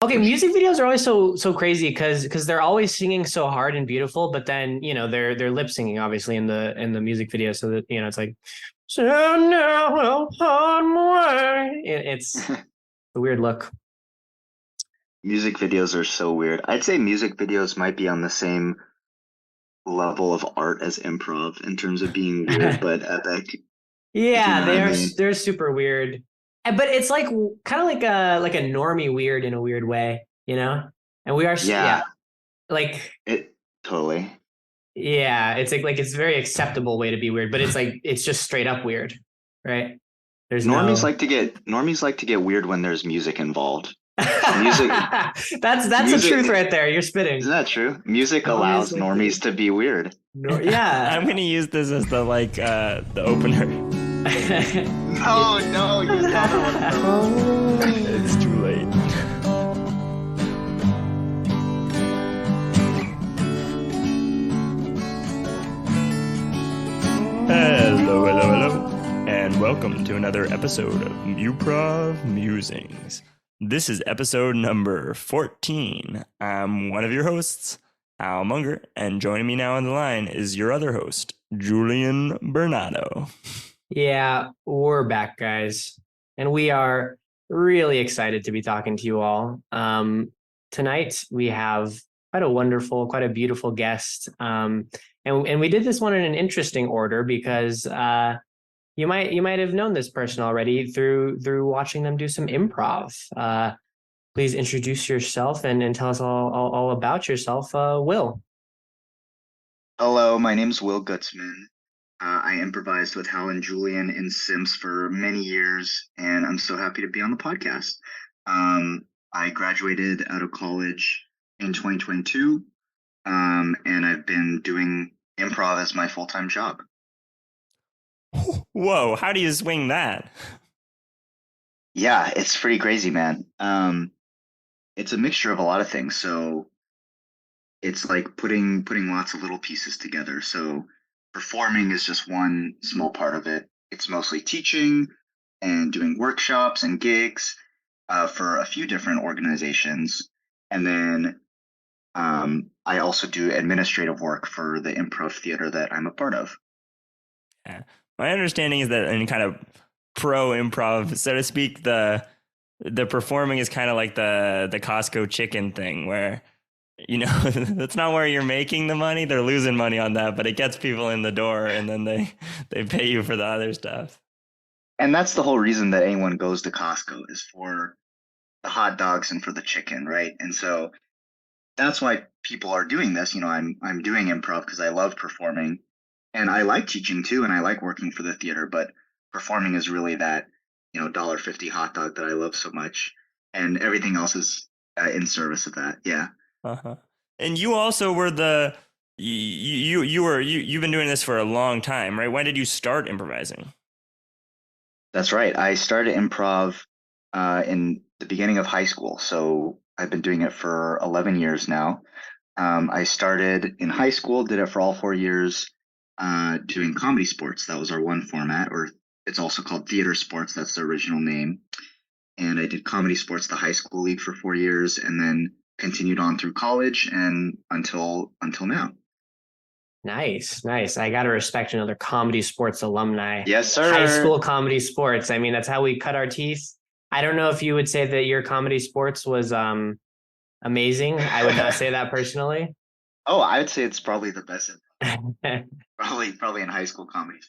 Okay, music videos are always so crazy because they're always singing so hard and beautiful, but then they're lip singing obviously in the music video, so that it's like so now on my way. It's a weird look. Music videos are so weird. I'd say music videos might be on the same level of art as improv in terms of being weird but epic, if you know Yeah, what I mean. they're super weird. But it's like kind of like a normie weird in a weird way, you know? And we are yeah, Yeah, like it totally. yeah, it's like it's a very acceptable way to be weird, but it's like it's just straight up weird, right? There's no Normies like to get weird when there's music involved. Music That's a truth music right there. You're spitting. isn't that true? Music Normies allows like to normies to be weird. yeah. I'm gonna use this as the opener. No, no, use the other one first. It's too late. Hello, and welcome to another episode of Muprov Musings. This is episode number 14. I'm one of your hosts, Al Munger, and joining me now on the line is your other host, Julian Bernardo. Yeah, we're back, guys. And we are really excited to be talking to you all. Tonight we have quite a wonderful, quite a beautiful guest. And we did this one in an interesting order because you might have known this person already through watching them do some improv. Please introduce yourself and tell us all about yourself, Will. Hello, my name's Will Gutzman. I improvised with Hal and Julian in Sims for many years, and I'm so happy to be on the podcast. I graduated out of college in 2022, and I've been doing improv as my full-time job. Whoa, how do you swing that? Yeah, it's pretty crazy, man. It's a mixture of a lot of things. So it's like putting lots of little pieces together. So performing is just one small part of it. It's mostly teaching and doing workshops and gigs for a few different organizations. And then I also do administrative work for the improv theater that I'm a part of. Yeah. My understanding is that in kind of pro improv, so to speak, the performing is kind of like the Costco chicken thing where that's not where you're making the money. They're losing money on that, but it gets people in the door and then they pay you for the other stuff. And that's the whole reason that anyone goes to Costco is for the hot dogs and for the chicken, right? And so that's why people are doing this. I'm doing improv because I love performing and I like teaching too, and I like working for the theater, but performing is really that, $1.50 hot dog that I love so much, and everything else is in service of that. Yeah. Uh-huh. And you also were you've been doing this for a long time, right? When did you start improvising? That's right. I started improv in the beginning of high school, so I've been doing it for 11 years now. I started in high school, did it for all 4 years, doing comedy sports. That was our one format, or it's also called theater sports. That's the original name. And I did comedy sports, the high school league, for 4 years, and then continued on through college and until now. Nice, nice. I gotta respect another comedy sports alumni. Yes, High sir. school comedy sports. I mean, that's how we cut our teeth. I don't know if you would say that your comedy sports was amazing. I would not say that personally. Oh, I would say it's probably the best, probably in high school comedies.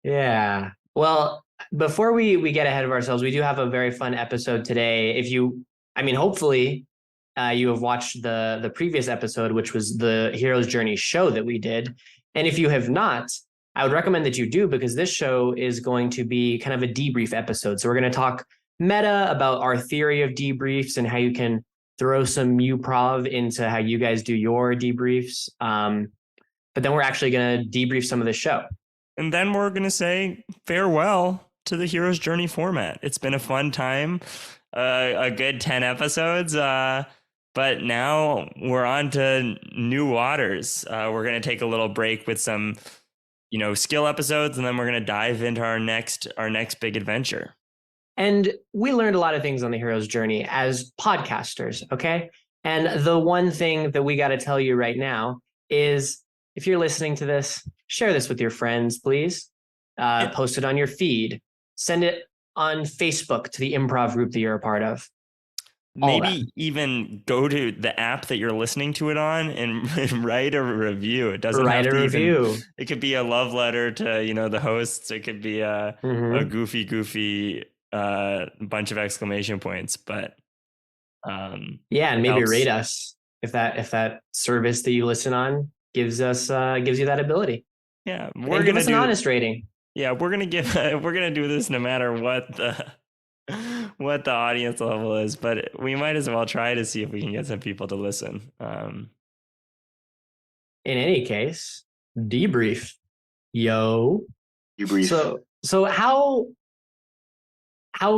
Yeah. Well, before we get ahead of ourselves, we do have a very fun episode today. I mean, hopefully, you have watched the previous episode, which was the Hero's Journey show that we did. And if you have not, I would recommend that you do because this show is going to be kind of a debrief episode. So we're going to talk meta about our theory of debriefs and how you can throw some Muprov into how you guys do your debriefs. But then we're actually going to debrief some of the show. And then we're going to say farewell to the Hero's Journey format. It's been a fun time, a good 10 episodes. But now we're on to new waters. We're going to take a little break with some, skill episodes, and then we're going to dive into our next big adventure. And we learned a lot of things on the hero's journey as podcasters, okay? And the one thing that we got to tell you right now is if you're listening to this, share this with your friends, please. Post it on your feed. Send it on Facebook to the improv group that you're a part of. Maybe even go to the app that you're listening to it on and write a review. It doesn't Write have a to review. even, it could be a love letter to, you know, the hosts. It could be a goofy bunch of exclamation points, but yeah, and maybe helps. rate us if that service that you listen on gives you that ability. Yeah, we're gonna give us an honest rating. Yeah, we're gonna do this no matter what the audience level is, but we might as well try to see if we can get some people to listen. In any case, debrief, yo. Debrief. So how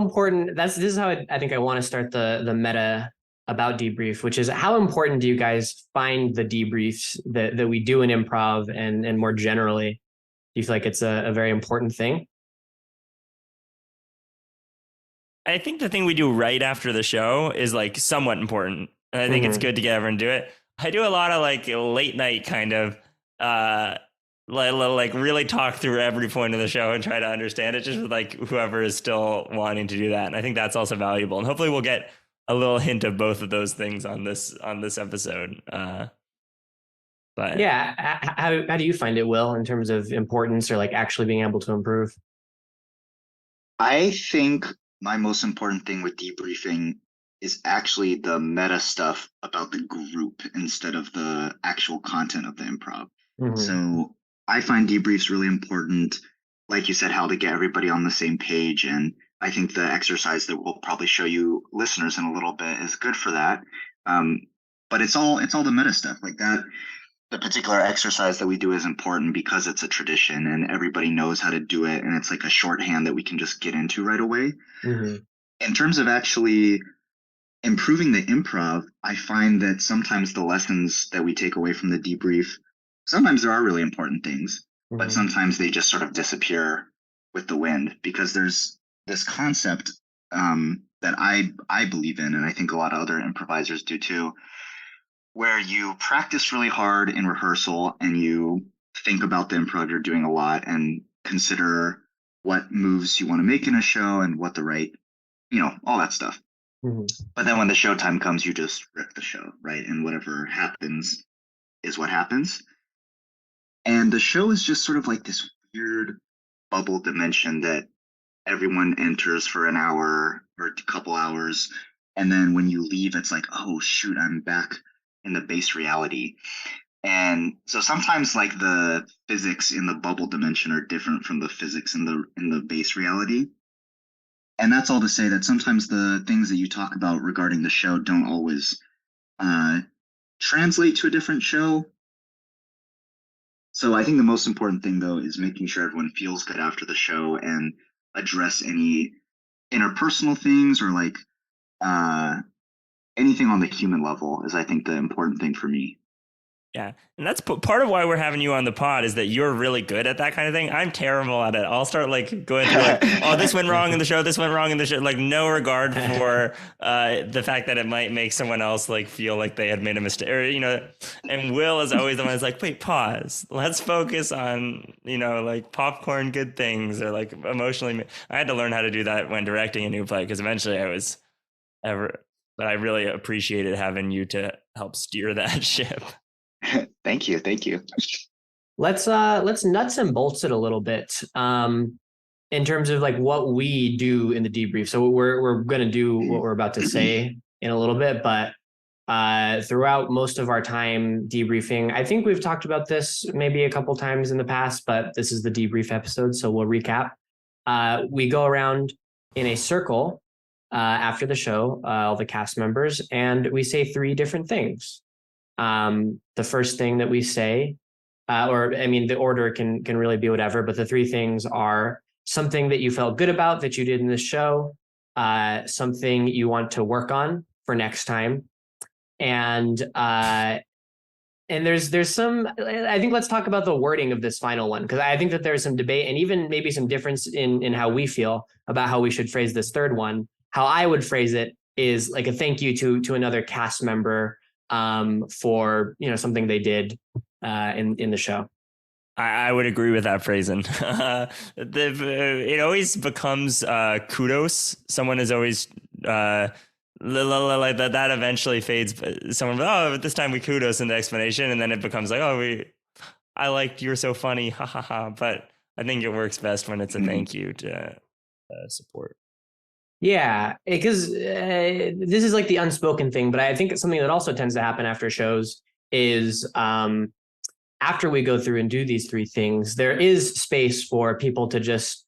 important? This is how I think I want to start the meta about debrief, which is how important do you guys find the debriefs that we do in improv and more generally? Do you feel like it's a very important thing? I think the thing we do right after the show is like somewhat important. And I think it's good to get everyone to do it. I do a lot of like late night kind of like really talk through every point of the show and try to understand it just with like whoever is still wanting to do that. And I think that's also valuable. And hopefully we'll get a little hint of both of those things on this episode. But yeah, how do you find it, Will, in terms of importance or like actually being able to improve? I think my most important thing with debriefing is actually the meta stuff about the group instead of the actual content of the improv. So I find debriefs really important. Like you said, how to get everybody on the same page. And I think the exercise that we'll probably show you listeners in a little bit is good for that. But it's all the meta stuff like that. The particular exercise that we do is important because it's a tradition and everybody knows how to do it. And it's like a shorthand that we can just get into right away. In terms of actually improving the improv, I find that sometimes the lessons that we take away from the debrief, sometimes there are really important things, but sometimes they just sort of disappear with the wind because there's this concept that I believe in, and I think a lot of other improvisers do too, where you practice really hard in rehearsal and you think about the improv you're doing a lot and consider what moves you want to make in a show and what the right, all that stuff. But then when the show time comes, you just rip the show, right? And whatever happens is what happens. And the show is just sort of like this weird bubble dimension that everyone enters for an hour or a couple hours. And then when you leave, it's like, oh, shoot, I'm back in the base reality. And so sometimes like the physics in the bubble dimension are different from the physics in the base reality. And that's all to say that sometimes the things that you talk about regarding the show don't always translate to a different show. So I think the most important thing, though, is making sure everyone feels good after the show and address any interpersonal things or like anything on the human level is, I think, the important thing for me. Yeah. And that's part of why we're having you on the pod is that you're really good at that kind of thing. I'm terrible at it. I'll start like going through like, oh, this went wrong in the show. This went wrong in the show. Like no regard for the fact that it might make someone else like feel like they had made a mistake or, and Will is always the one that's like, wait, pause. Let's focus on, like popcorn good things or like emotionally. I had to learn how to do that when directing a new play because eventually but I really appreciated having you to help steer that ship. Thank you. Let's nuts and bolts it a little bit in terms of like what we do in the debrief. So we're going to do what we're about to say in a little bit, but throughout most of our time debriefing, I think we've talked about this maybe a couple times in the past, but this is the debrief episode, so we'll recap. We go around in a circle after the show, all the cast members, and we say 3 different things. The first thing that we say, the order can really be whatever, but the 3 things are something that you felt good about that you did in the show, something you want to work on for next time, and And there's some, I think let's talk about the wording of this final one, because I think that there's some debate and even maybe some difference in how we feel about how we should phrase this third one. How I would phrase it is like a thank you to another cast member for, you know, something they did in the show. I would agree with that phrasing. It always becomes kudos. Someone is always like that eventually fades. Someone, oh, but this time we kudos in the explanation, and then it becomes like, oh, I liked, you're so funny, ha ha ha. But I think it works best when it's a thank you to support. Yeah, because this is like the unspoken thing, but I think it's something that also tends to happen after shows is after we go through and do these three things, there is space for people to just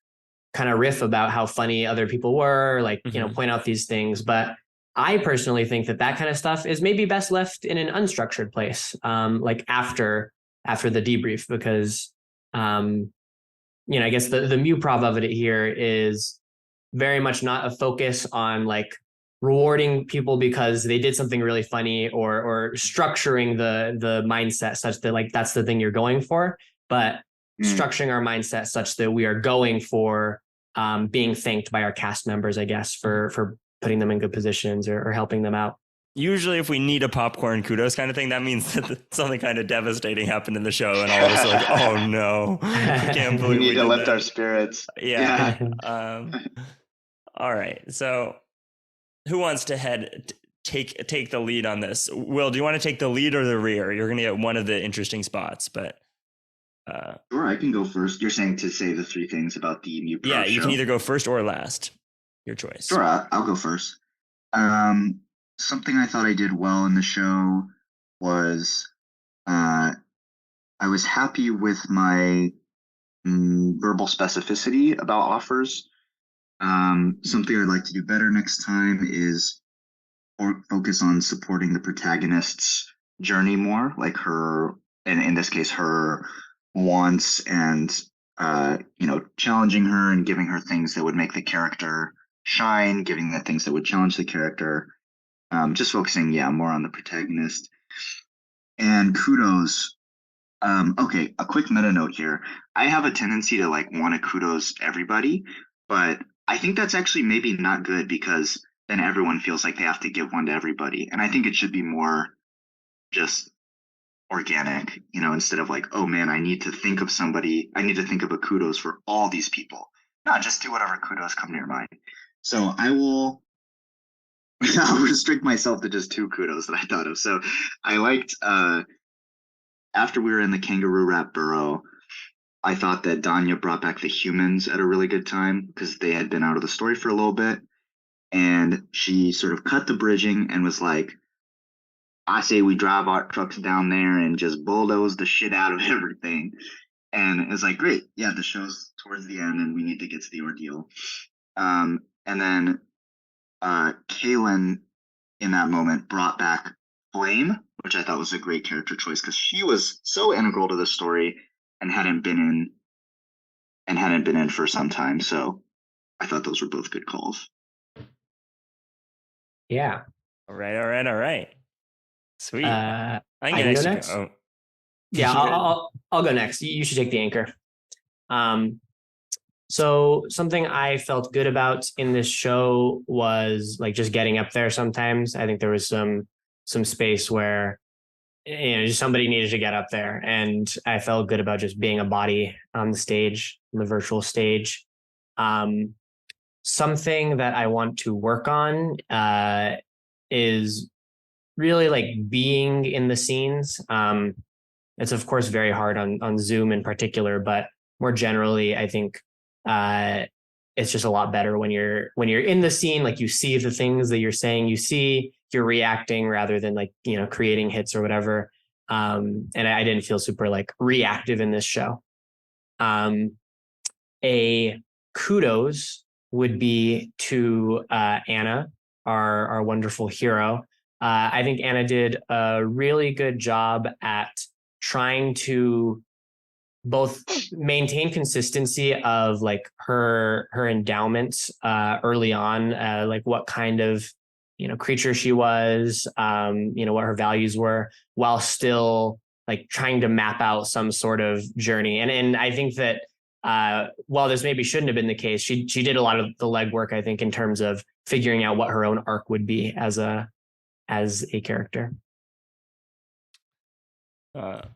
kind of riff about how funny other people were, like, you know, point out these things. But I personally think that kind of stuff is maybe best left in an unstructured place, like after the debrief, because, you know, I guess the Muprov of it here is very much not a focus on like rewarding people because they did something really funny or structuring the mindset such that like that's the thing you're going for, but structuring our mindset such that we are going for being thanked by our cast members, I guess, for putting them in good positions or helping them out. Usually if we need a popcorn kudos kind of thing, that means that something kind of devastating happened in the show and all of us are like, oh no, I can't believe we need to lift that. our spirits. Yeah. All right. So who wants to take the lead on this? Will, do you want to take the lead or the rear? You're going to get one of the interesting spots, but sure, I can go first. You're saying to say the three things about the Muprov yeah, you show. can either go first or last. Your choice. Sure, I'll go first. Something I thought I did well in the show was I was happy with my verbal specificity about offers. Something I'd like to do better next time is focus on supporting the protagonist's journey more, like her, and in this case, her wants and, you know, challenging her and giving her things that would make the character shine, giving the things that would challenge the character. Just focusing, more on the protagonist. And kudos. Okay, a quick meta note here. I have a tendency to like want to kudos everybody, but I think that's actually maybe not good because then everyone feels like they have to give one to everybody. And I think it should be more just organic, you know, instead of like, oh man, I need to think of somebody, I need to think of a kudos for all these people. No, just do whatever kudos come to your mind. So I'll restrict myself to just two kudos that I thought of. So I liked, after we were in the kangaroo rat burrow, I thought that Danya brought back the humans at a really good time because they had been out of the story for a little bit. And she sort of cut the bridging and was like, I say we drive our trucks down there and just bulldoze the shit out of everything. And it's like, great. Yeah, the show's towards the end and we need to get to the ordeal. And then Kaylin in that moment brought back Flame, which I thought was a great character choice because she was so integral to the story and hadn't been in for some time. So I thought those were both good calls. Yeah. All right. Sweet. I can go next. Yeah, I'll go next. You should take the anchor. So something I felt good about in this show was like just getting up there sometimes. I think there was some space where, you know, just somebody needed to get up there. And I felt good about just being a body on the stage, the virtual stage. Something that I want to work on is really like being in the scenes. It's of course very hard on Zoom in particular, but more generally, I think it's just a lot better when you're in the scene, like you see the things that you're saying, you're reacting rather than like, you know, creating hits or whatever. And I didn't feel super like reactive in this show. A kudos would be to Anna, our wonderful hero. I think Anna did a really good job at trying to both maintain consistency of like her endowments early on, like what kind of, you know, creature she was, you know, what her values were, while still like trying to map out some sort of journey. And I think that while this maybe shouldn't have been the case, she did a lot of the legwork, I think, in terms of figuring out what her own arc would be as a character.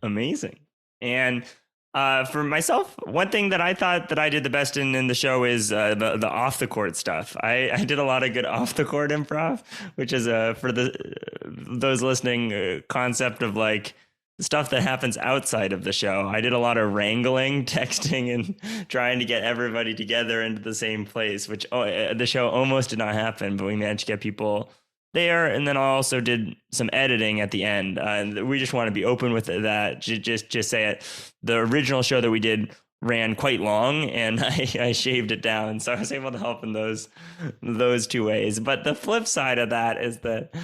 Amazing. And for myself, one thing that I thought that I did the best in the show is the off the court stuff. I did a lot of good off the court improv, which is for those listening, concept of like stuff that happens outside of the show. I did a lot of wrangling, texting, and trying to get everybody together into the same place, which the show almost did not happen, but we managed to get people there. And then I also did some editing at the end. We just want to be open with that. Just say it. The original show that we did ran quite long, and I shaved it down, so I was able to help in those two ways. But the flip side of that is that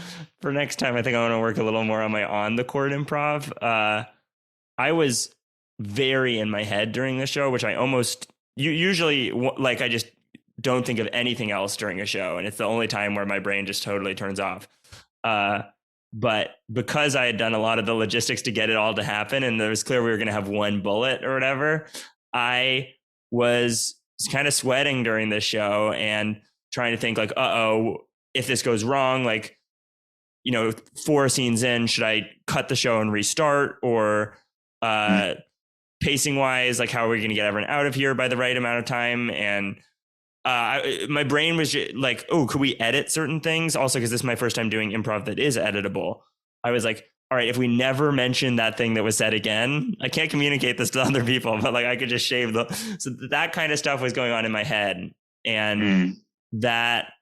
for next time, I think I want to work a little more on my on the court improv. I was very in my head during the show, which I almost usually like. I just don't think of anything else during a show, and it's the only time where my brain just totally turns off. But because I had done a lot of the logistics to get it all to happen, and it was clear we were going to have one bullet or whatever, I was kind of sweating during this show and trying to think like, if this goes wrong, like, 4 scenes in, should I cut the show and restart? Or pacing wise, like, how are we going to get everyone out of here by the right amount of time? And my brain was just like, could we edit certain things? Also, because this is my first time doing improv that is editable. I was like, all right, if we never mention that thing that was said again, I can't communicate this to other people, but like I could just shave so that kind of stuff was going on in my head. And that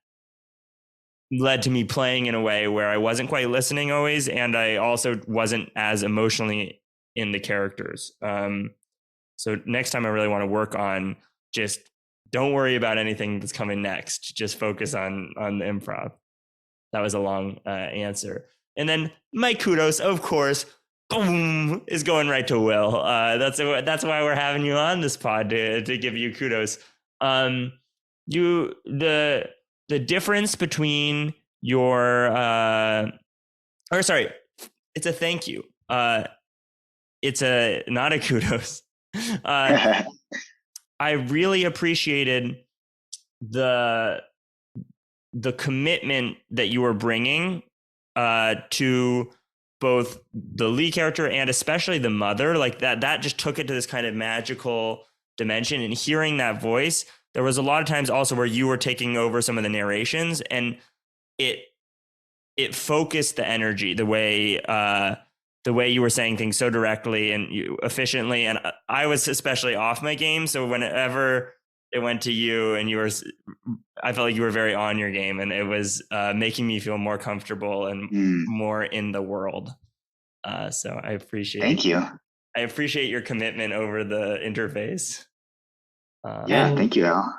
led to me playing in a way where I wasn't quite listening always. And I also wasn't as emotionally in the characters. So next time I really want to work on just don't worry about anything that's coming next. Just focus on the improv. That was a long answer. And then my kudos, of course, boom, is going right to Will. That's why we're having you on this pod to give you kudos. The difference between your it's a thank you. It's not a kudos. I really appreciated the commitment that you were bringing to both the lead character and especially the mother. Like that just took it to this kind of magical dimension. And hearing that voice, there was a lot of times also where you were taking over some of the narrations, and it focused the energy the way you were saying things so directly and efficiently. And I was especially off my game. So whenever it went to you and I felt like you were very on your game, and it was making me feel more comfortable and more in the world. So I appreciate Thank you. I appreciate your commitment over the interface. Thank you, Al.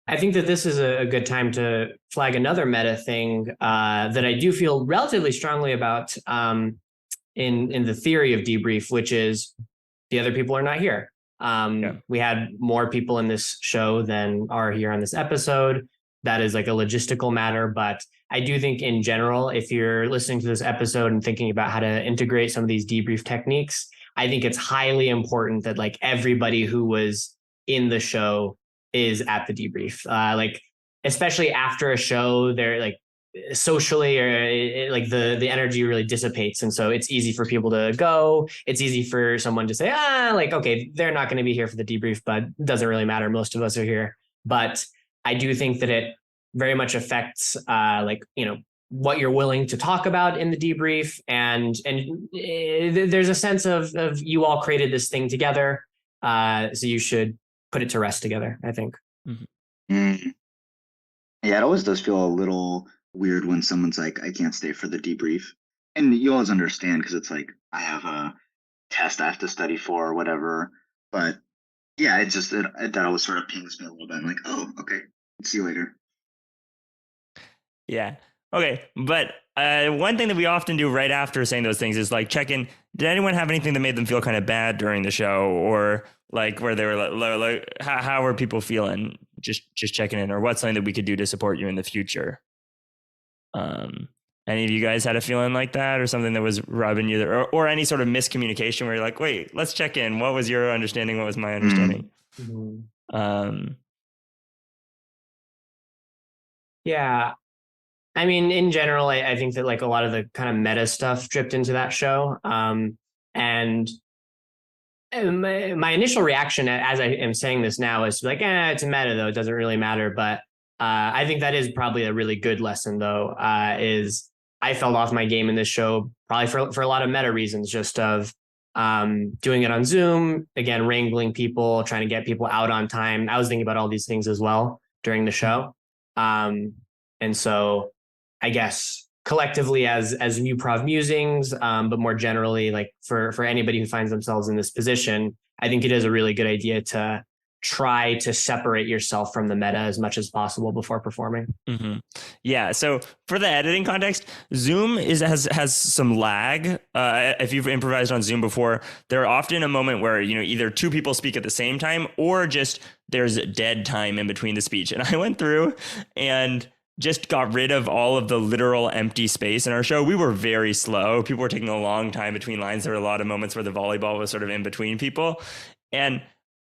I think that this is a good time to flag another meta thing that I do feel relatively strongly about in the theory of Debrief, which is the other people are not here. We had more people in this show than are here on this episode. That is like a logistical matter, but I do think in general, if you're listening to this episode and thinking about how to integrate some of these debrief techniques, I think it's highly important that like everybody who was in the show is at the debrief. Like especially after a show, they're like socially or like the energy really dissipates, and so it's easy for people to go. It's easy for someone to say like, okay, they're not going to be here for the debrief, but it doesn't really matter, most of us are here. But I do think that it very much affects what you're willing to talk about in the debrief, and there's a sense of you all created this thing together, so you should put it to rest together, I think. Yeah, it always does feel a little weird when someone's like, I can't stay for the debrief. And you always understand because it's like, I have a test I have to study for or whatever. But yeah, it's just that always sort of pings me a little bit. I'm like, oh, okay, see you later. Yeah. Okay. But one thing that we often do right after saying those things is like check in. Did anyone have anything that made them feel kind of bad during the show, or like where they were like how are people feeling? Just checking in, or what's something that we could do to support you in the future? And Any of you guys had a feeling like that, or something that was rubbing you there, or any sort of miscommunication where you're like, wait, let's check in. What was your understanding? What was my understanding? Yeah. I mean, in general, I think that like a lot of the kind of meta stuff dripped into that show. And my initial reaction as I am saying this now is like, it's a meta though. It doesn't really matter. But I think that is probably a really good lesson though, is I fell off my game in this show, probably for a lot of meta reasons, just of doing it on Zoom, again, wrangling people, trying to get people out on time. I was thinking about all these things as well during the show. And so I guess collectively as Muprov Musings, but more generally, like for anybody who finds themselves in this position, I think it is a really good idea to try to separate yourself from the meta as much as possible before performing. Mm-hmm. Yeah. So for the editing context, Zoom has some lag. If you've improvised on Zoom before, there are often a moment where, either two people speak at the same time or just there's dead time in between the speech. And I went through and just got rid of all of the literal empty space in our show. We were very slow. People were taking a long time between lines. There were a lot of moments where the volleyball was sort of in between people. And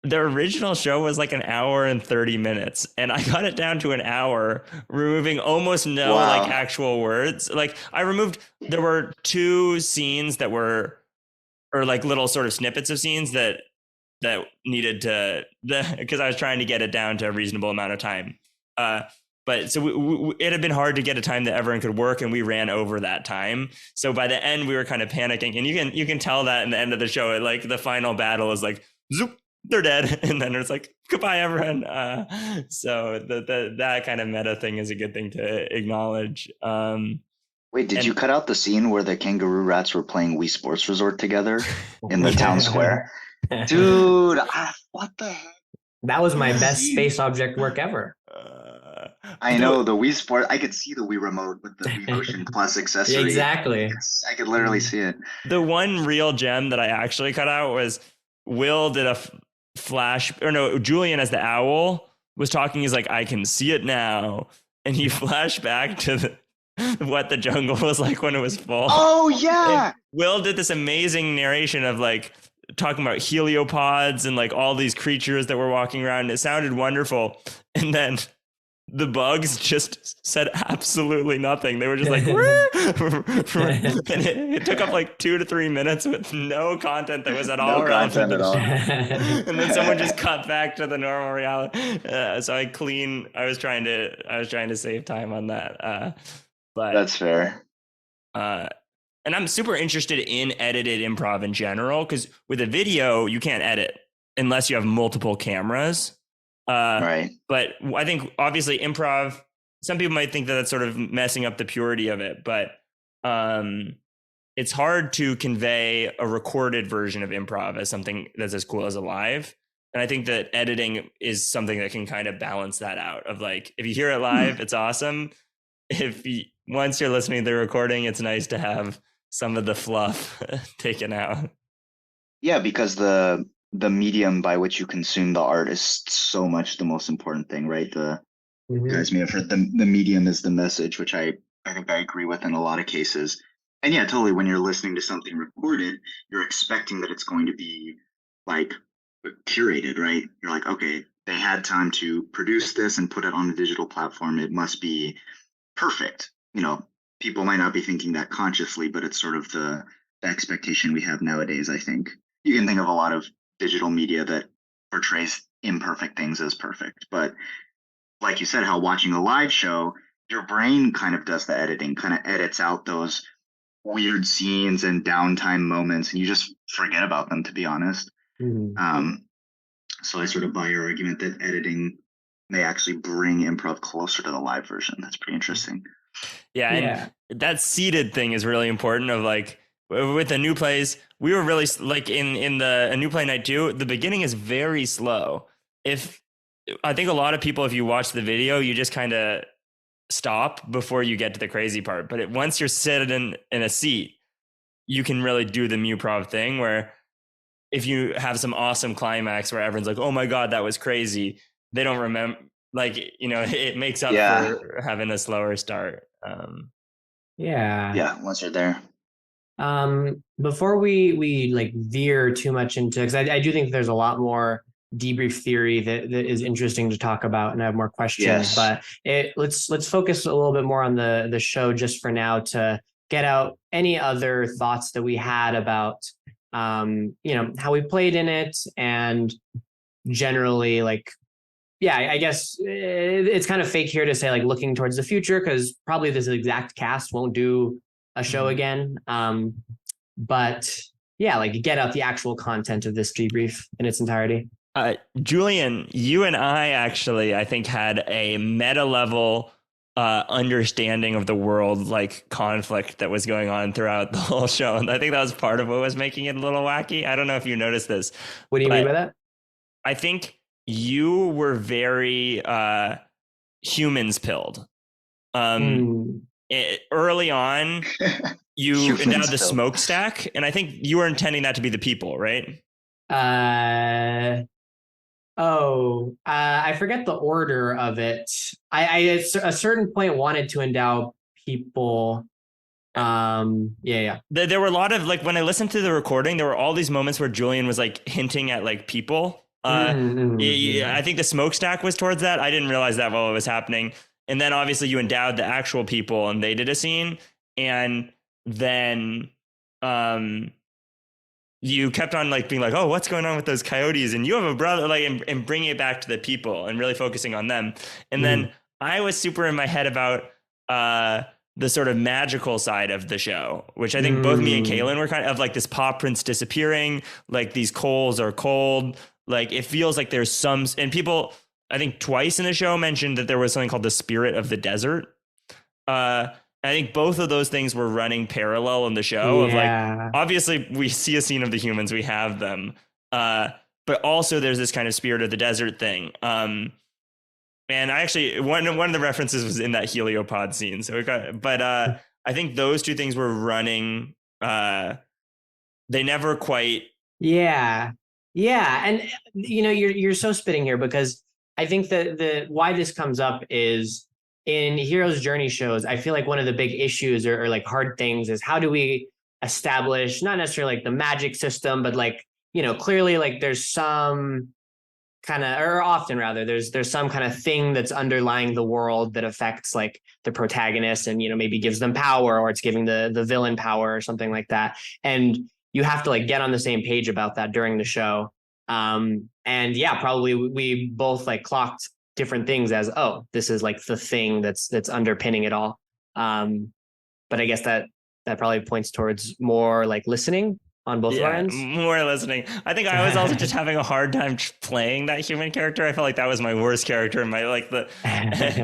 the original show was like an hour and 30 minutes. And I got it down to an hour, removing almost no like actual words. Like there were 2 scenes that were, or like little sort of snippets of scenes that needed because I was trying to get it down to a reasonable amount of time. But so it had been hard to get a time that everyone could work, and we ran over that time. So by the end, we were kind of panicking, and you can tell that in the end of the show. Like the final battle is like, zoop, they're dead, and then it's like, goodbye, everyone. So that kind of meta thing is a good thing to acknowledge. Wait, did you cut out the scene where the kangaroo rats were playing Wii Sports Resort together in the town square? Dude, what the heck? That was my best space object work ever. I know the Wii Sport. I could see the Wii Remote with the Wii Motion Plus accessory. Exactly. I could literally see it. The one real gem that I actually cut out was Will did a Julian as the owl was talking. He's like, I can see it now. And he flashed back to what the jungle was like when it was full. Oh, yeah. And Will did this amazing narration of like talking about heliopods and like all these creatures that were walking around. And it sounded wonderful. And then the bugs just said absolutely nothing. They were just like, and it took up like 2 to 3 minutes with no content that was at all relevant. And then someone just cut back to the normal reality. So I was trying to save time on that. But that's fair. And I'm super interested in edited improv in general, because with a video, you can't edit unless you have multiple cameras. Right. But I think obviously improv, some people might think that that's sort of messing up the purity of it, but it's hard to convey a recorded version of improv as something that's as cool as a live. And I think that editing is something that can kind of balance that out of like, if you hear it live, it's awesome. Once you're listening to the recording, it's nice to have some of the fluff taken out. Yeah, because the medium by which you consume the art is so much the most important thing, right? You guys may have heard the medium is the message, which I think I agree with in a lot of cases. And yeah, totally. When you're listening to something recorded, you're expecting that it's going to be like curated, right? You're like, okay, they had time to produce this and put it on a digital platform. It must be perfect. People might not be thinking that consciously, but it's sort of the expectation we have nowadays, I think. You can think of a lot of digital media that portrays imperfect things as perfect. But like you said, how watching a live show, your brain kind of does the editing, kind of edits out those weird scenes and downtime moments, and you just forget about them, to be honest. So I sort of buy your argument that editing may actually bring improv closer to the live version. That's pretty interesting. Yeah. And that seated thing is really important of like, with the new plays, we were really like in a new play night 2, the beginning is very slow. I think a lot of people, if you watch the video, you just kind of stop before you get to the crazy part. But once you're sitting in a seat, you can really do the Muprov thing where if you have some awesome climax where everyone's like, oh my God, that was crazy. They don't remember, like, it makes up for having a slower start. Yeah. Yeah, once you're there. Before we like veer too much into, because I do think there's a lot more debrief theory that is interesting to talk about, and I have more questions. Yes. But let's focus a little bit more on the show just for now to get out any other thoughts that we had about how we played in it and generally like yeah, I guess it's kind of fake here to say like looking towards the future because probably this exact cast won't do a show again. But yeah, like get out the actual content of this debrief in its entirety. Julian, you and I actually, I think, had a meta level understanding of the world like conflict that was going on throughout the whole show. And I think that was part of what was making it a little wacky. I don't know if you noticed this. What do you mean by that? I think you were very humans pilled. Early on, you endowed the smokestack, and I think you were intending that to be the people, right? I forget the order of it. I at a certain point wanted to endow people. Yeah. There were a lot of like when I listened to the recording, there were all these moments where Julian was like hinting at like people. I think the smokestack was towards that. I didn't realize that while it was happening. And then obviously you endowed the actual people and they did a scene. And then you kept on like being like, oh, what's going on with those coyotes? And you have a brother, like, and bringing it back to the people and really focusing on them. And then I was super in my head about the sort of magical side of the show, which I think both me and Kaylin were kind of like this paw prints disappearing, like these coals are cold. Like it feels like there's some, and people, I think twice in the show mentioned that there was something called the spirit of the desert. I think both of those things were running parallel in the show of like, obviously we see a scene of the humans, we have them. But also there's this kind of spirit of the desert thing. And I actually, one of the references was in that heliopod scene. So I think those two things were running. They never quite. Yeah. And you're so spitting here because I think that the why this comes up is in hero's journey shows. I feel like one of the big issues or like hard things is how do we establish not necessarily like the magic system, but like, clearly like there's some kind of, or often rather, there's some kind of thing that's underlying the world that affects like the protagonist and maybe gives them power or it's giving the villain power or something like that. And you have to like get on the same page about that during the show. And yeah, probably we both like clocked different things as, oh, this is like the thing that's underpinning it all. But I guess that probably points towards more like listening on both of our ends. More listening. I think I was also just having a hard time playing that human character. I felt like that was my worst character in my like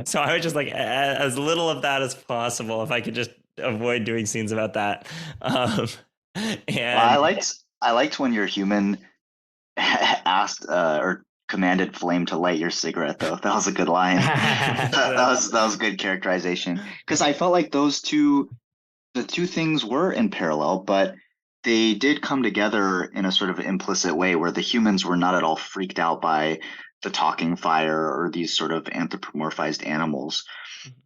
so I was just like as little of that as possible if I could just avoid doing scenes about that. I liked when your human asked or commanded Flame to light your cigarette, though. That was a good line. that was good characterization because I felt like the two things were in parallel, but they did come together in a sort of implicit way where the humans were not at all freaked out by the talking fire or these sort of anthropomorphized animals.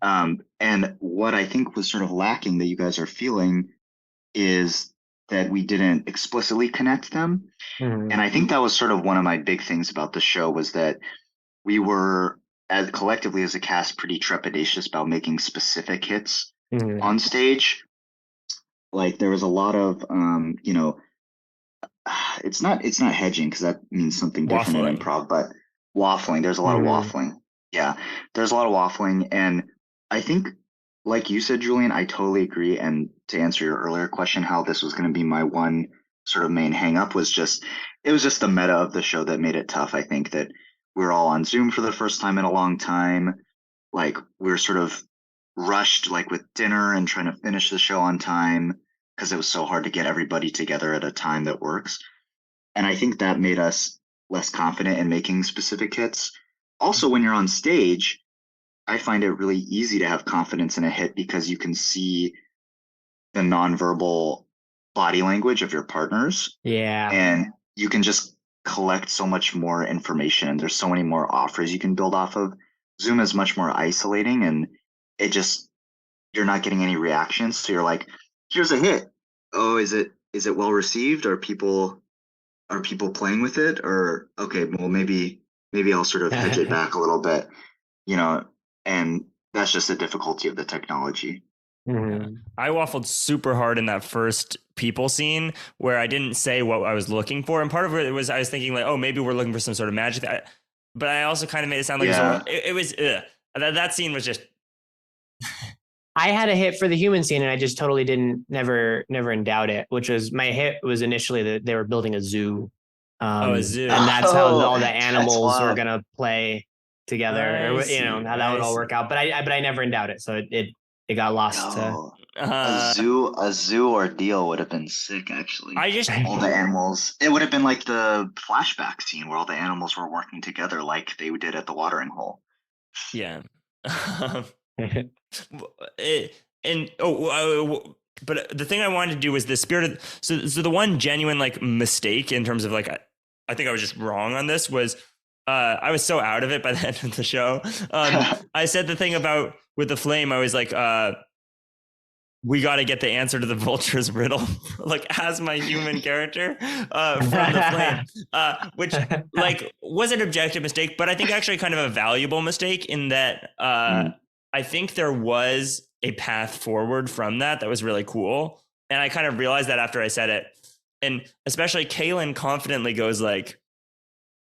And what I think was sort of lacking that you guys are feeling is that we didn't explicitly connect them. And I think that was sort of one of my big things about the show was that we were as collectively as a cast pretty trepidatious about making specific hits on stage. Like there was a lot of it's not hedging because that means something different in improv, but waffling. There's a lot of waffling. Yeah, there's a lot of waffling, and I think, like you said, Julian, I totally agree. And to answer your earlier question, how this was going to be my one sort of main hang up was it was just the meta of the show that made it tough. I think that we were all on Zoom for the first time in a long time. Like we were sort of rushed like with dinner and trying to finish the show on time because it was so hard to get everybody together at a time that works. And I think that made us less confident in making specific hits. Also, when you're on stage, I find it really easy to have confidence in a hit because you can see the nonverbal body language of your partners. Yeah. And you can just collect so much more information and there's so many more offers you can build off of. Zoom is much more isolating and it just you're not getting any reactions. So you're like, here's a hit. Oh, is it well received? Are people playing with it? Or okay, well maybe I'll sort of hedge it back a little bit, you know, and that's just the difficulty of the technology. Mhm. I waffled super hard in that first people scene where I didn't say what I was looking for. And part of it was I was thinking like, oh, maybe we're looking for some sort of magic. But I also kind of made it sound like Yeah. it was that scene was just. I had a hit for the human scene and I just totally never endowed it, which was my hit was initially that they were building a zoo. A zoo. And that's how all the that's animals were wild. going to play together, I or, see, how that would I all work see. out. But I never endowed it. So it got lost to. No. A zoo ordeal would have been sick, actually. I just All the animals. It would have been like the flashback scene where all the animals were working together, like they did at the watering hole. yeah. But the thing I wanted to do was the spirit of so the one genuine like mistake in terms of like I think I was just wrong on this was I was so out of it by the end of the show. I said the thing about with the flame. I was like, we got to get the answer to the vulture's riddle, like as my human character from the flame, which like was an objective mistake, but I think actually kind of a valuable mistake in that I think there was a path forward from that was really cool. And I kind of realized that after I said it. And especially Kaylin confidently goes like,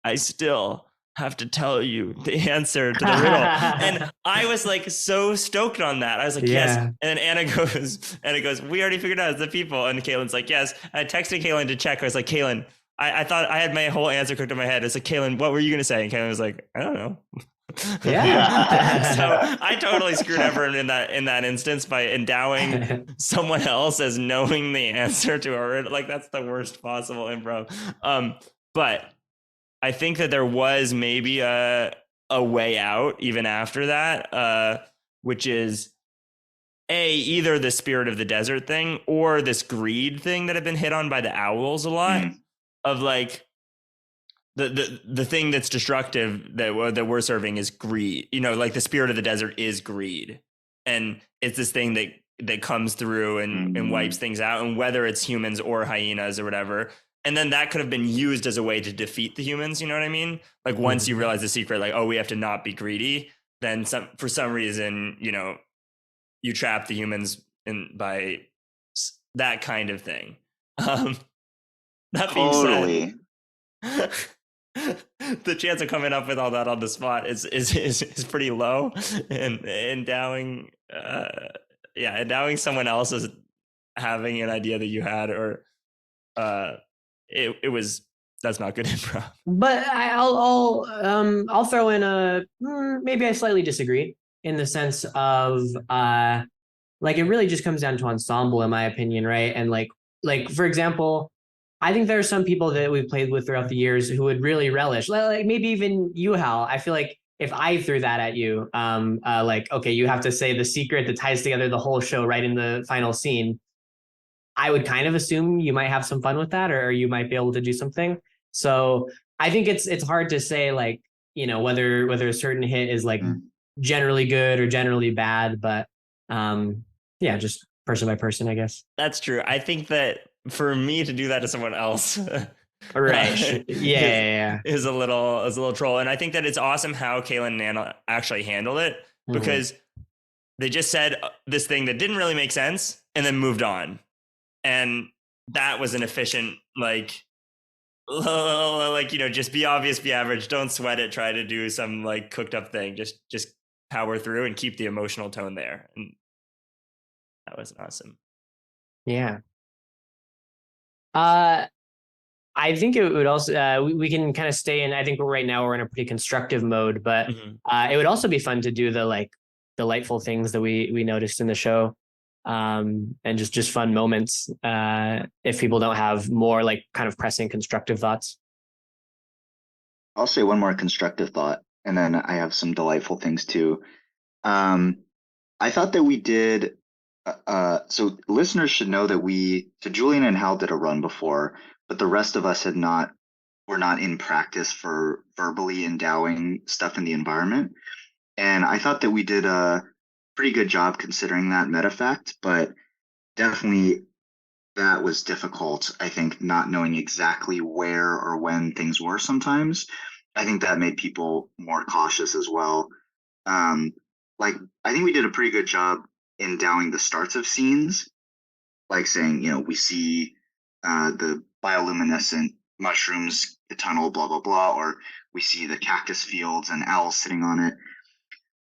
I still have to tell you the answer to the riddle. And I was like so stoked on that. I was like, yes. And then Anna goes, we already figured out it's the people. And Kaylin's like, yes. I texted Kaylin to check. I was like, Kaylin, I thought I had my whole answer cooked in my head. It's like, Kaylin, what were you going to say? And Kaylin was like, I don't know. Yeah. So I totally screwed everyone in that instance by endowing someone else as knowing the answer to a riddle. Like that's the worst possible improv. But I think that there was maybe a way out even after that, which is either the spirit of the desert thing or this greed thing that had been hit on by the owls a lot of like the thing that's destructive that we're serving is greed. Like the spirit of the desert is greed, and it's this thing that comes through and wipes things out, and whether it's humans or hyenas or whatever. And then that could have been used as a way to defeat the humans. You know what I mean? Like once you realize the secret, like, oh, we have to not be greedy. Then for some reason, you trap the humans by that kind of thing. That being said, the chance of coming up with all that on the spot is pretty low. And endowing someone else as having an idea that you had, or that's not good improv. But I'll throw in maybe I slightly disagree in the sense of like it really just comes down to ensemble in my opinion, right? And like for example, I think there are some people that we've played with throughout the years who would really relish, like maybe even you, Hal. I feel like if I threw that at you, like, okay, you have to say the secret that ties together the whole show right in the final scene, I would kind of assume you might have some fun with that, or you might be able to do something. So I think it's hard to say like, whether a certain hit is like generally good or generally bad, but yeah, just person by person, I guess. That's true. I think that for me to do that to someone else, right? is a little troll. And I think that it's awesome how Kaylin and Anna actually handled it, because they just said this thing that didn't really make sense and then moved on. And that was an efficient, like, just be obvious, be average, don't sweat it, try to do some like cooked up thing, just power through and keep the emotional tone there. And that was awesome. Yeah. I think it would also, we can kind of stay in, I think right now we're in a pretty constructive mode, but it would also be fun to do the like delightful things that we noticed in the show. And just fun moments if people don't have more like kind of pressing constructive thoughts. I'll say one more constructive thought, and then I have some delightful things too. I thought that we did so listeners should know that Julian and Hal did a run before, but the rest of us were not in practice for verbally endowing stuff in the environment. And I thought that we did pretty good job considering that meta fact, but definitely that was difficult. I think not knowing exactly where or when things were sometimes. I think that made people more cautious as well. Um, like I think we did a pretty good job endowing the starts of scenes, like saying, we see the bioluminescent mushrooms, the tunnel, blah blah blah, or we see the cactus fields and owls sitting on it.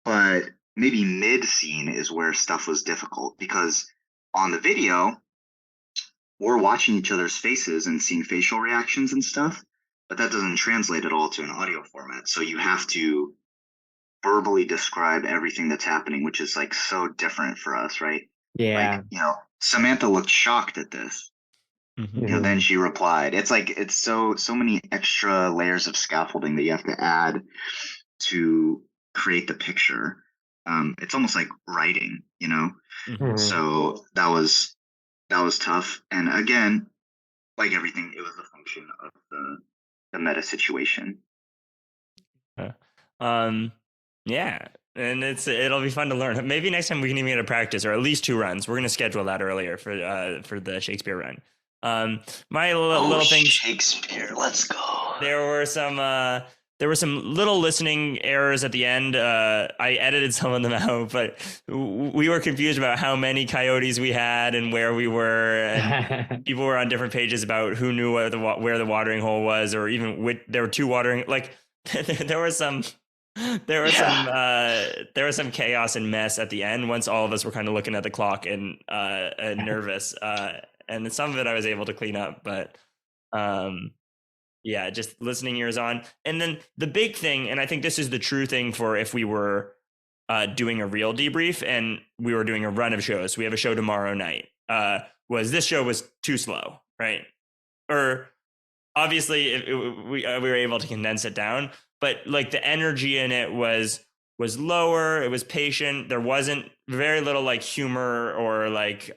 But maybe mid scene is where stuff was difficult because on the video we're watching each other's faces and seeing facial reactions and stuff, but that doesn't translate at all to an audio format. So you have to verbally describe everything that's happening, which is like so different for us, right? Yeah. Like, Samantha looked shocked at this. Then she replied. It's like it's so many extra layers of scaffolding that you have to add to create the picture. It's almost like writing, So that was tough. And again, like everything, it was a function of the meta situation. Yeah. And it'll be fun to learn. Maybe next time we can even get a practice, or at least 2 runs. We're going to schedule that earlier for the Shakespeare run. My little things. Shakespeare, let's go. There were some little listening errors at the end. I edited some of them out, but we were confused about how many coyotes we had and where we were. And people were on different pages about who knew where the watering hole was, or even there were 2 watering. Like there was some chaos and mess at the end once all of us were kind of looking at the clock and nervous. And some of it I was able to clean up, but yeah, just listening ears on. And then the big thing, and I think this is the true thing for if we were doing a real debrief and we were doing a run of shows, we have a show tomorrow night, was this show was too slow, right? Or obviously we were able to condense it down, but like the energy in it was lower. It was patient. There wasn't very little like humor or like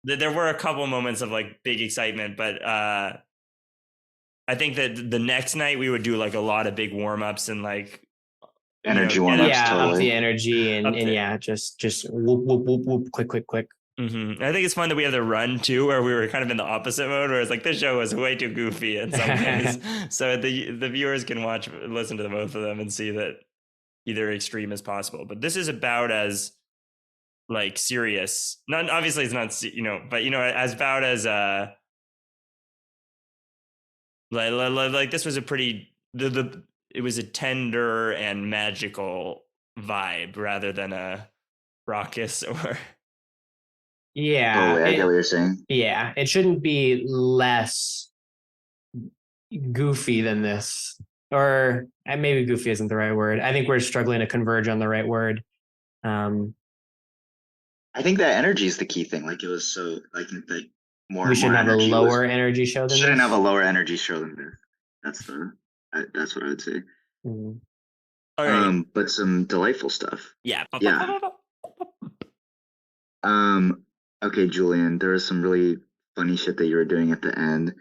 there were a couple moments of like big excitement, but I think that the next night we would do like a lot of big warm-ups and like energy warm-ups. Yeah, totally. up the energy and yeah, just whoop, whoop, whoop, whoop, quick. I think it's fun that we have the run too, where we were kind of in the opposite mode, where it's like this show was way too goofy in some ways. So the viewers can listen to the both of them and see that either extreme as possible. But this is about as like serious. Not obviously it's not, but as about as like this was a pretty it was a tender and magical vibe rather than a raucous or yeah. I get what you're saying. Yeah, it shouldn't be less goofy than this, or maybe goofy isn't the right word. I think we're struggling to converge on the right word. I think that energy is the key thing. Like it was so like more. We should have a lower energy show than shouldn't this. have a lower energy show than this. That's what I would say. But some delightful stuff. Yeah. Okay, Julian, there was some really funny shit that you were doing at the end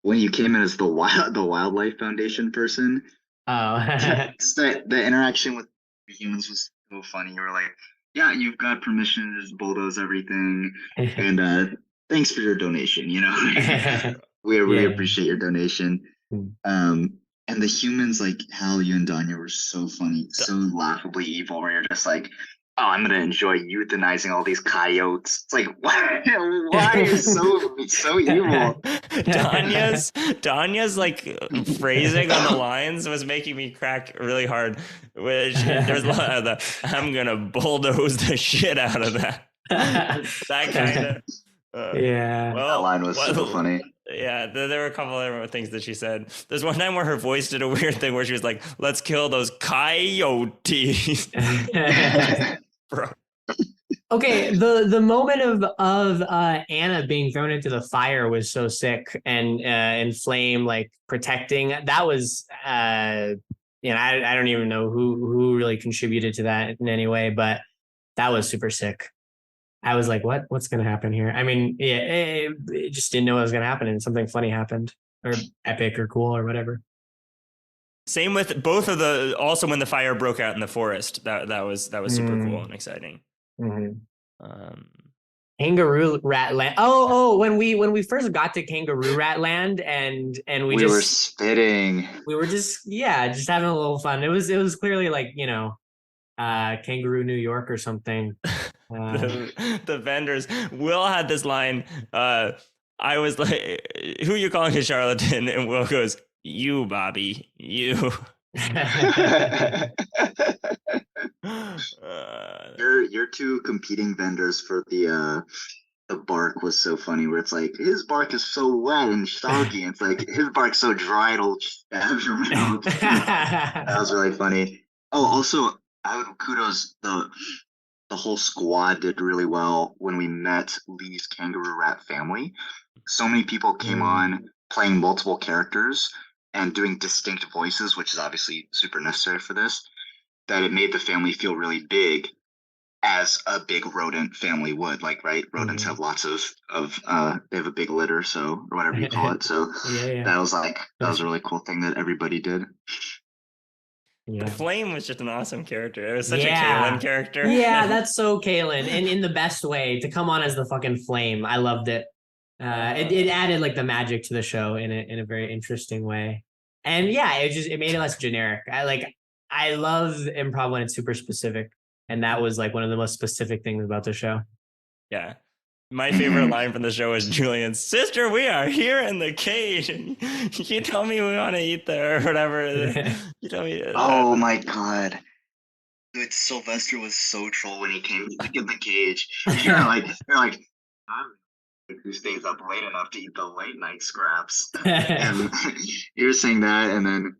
when you came in as the Wildlife Foundation person. Oh, the interaction with humans was so funny. You were like, "Yeah, you've got permission to just bulldoze everything," and thanks for your donation. We appreciate your donation. And the humans, like Hal, you and Danya, were so funny, so laughably evil. Where you're just like, "Oh, I'm gonna enjoy euthanizing all these coyotes." It's like, why are you so evil? Danya's like phrasing on the lines was making me crack really hard. Which there's a lot of the I'm gonna bulldoze the shit out of that. That kind of. Yeah. Well, that line was so funny. Yeah, there were a couple other things that she said. There's one time where her voice did a weird thing where she was like, "Let's kill those coyotes." Bro. Okay, the moment of Anna being thrown into the fire was so sick, and in flame like protecting. That was I don't even know who really contributed to that in any way, but that was super sick. I was like, what's going to happen here? I mean, yeah, it just didn't know what was going to happen, and something funny happened, or epic or cool or whatever. Same with both of the. Also, when the fire broke out in the forest, that was super cool and exciting. Kangaroo Rat Land. Oh, when we first got to Kangaroo Rat Land and we were spitting. We were just having a little fun. It was clearly like, Kangaroo New York or something. The vendors. Will had this line. I was like, "Who are you calling a charlatan?" And Will goes, "You, Bobby, you." Your two competing vendors for the bark was so funny. Where it's like his bark is so wet and soggy, and it's like his bark's so dry it'll stab your mouth. That was really funny. Oh, also, I would kudos the whole squad did really well when we met Lee's Kangaroo Rat family. So many people came on playing multiple characters and doing distinct voices, which is obviously super necessary for this, that it made the family feel really big, as a big rodent family would. Like, right? Rodents have lots of they have a big litter, so, or whatever you call it. So that was a really cool thing that everybody did. Yeah. The Flame was just an awesome character. It was such a Kaylin character. Yeah, that's so Kaylin, and in the best way, to come on as the fucking Flame. I loved it. It added like the magic to the show in a very interesting way. And yeah, it made it less generic. I love improv when it's super specific, and that was like one of the most specific things about the show. Yeah. My favorite line from the show is Julian's, "Sister, we are here in the cage, and you tell me we want to eat there or whatever." You tell me. Oh my god, dude! Sylvester was so troll when he came in the cage. You're like, I'm who stays up late enough to eat the late night scraps. And you're saying that, and then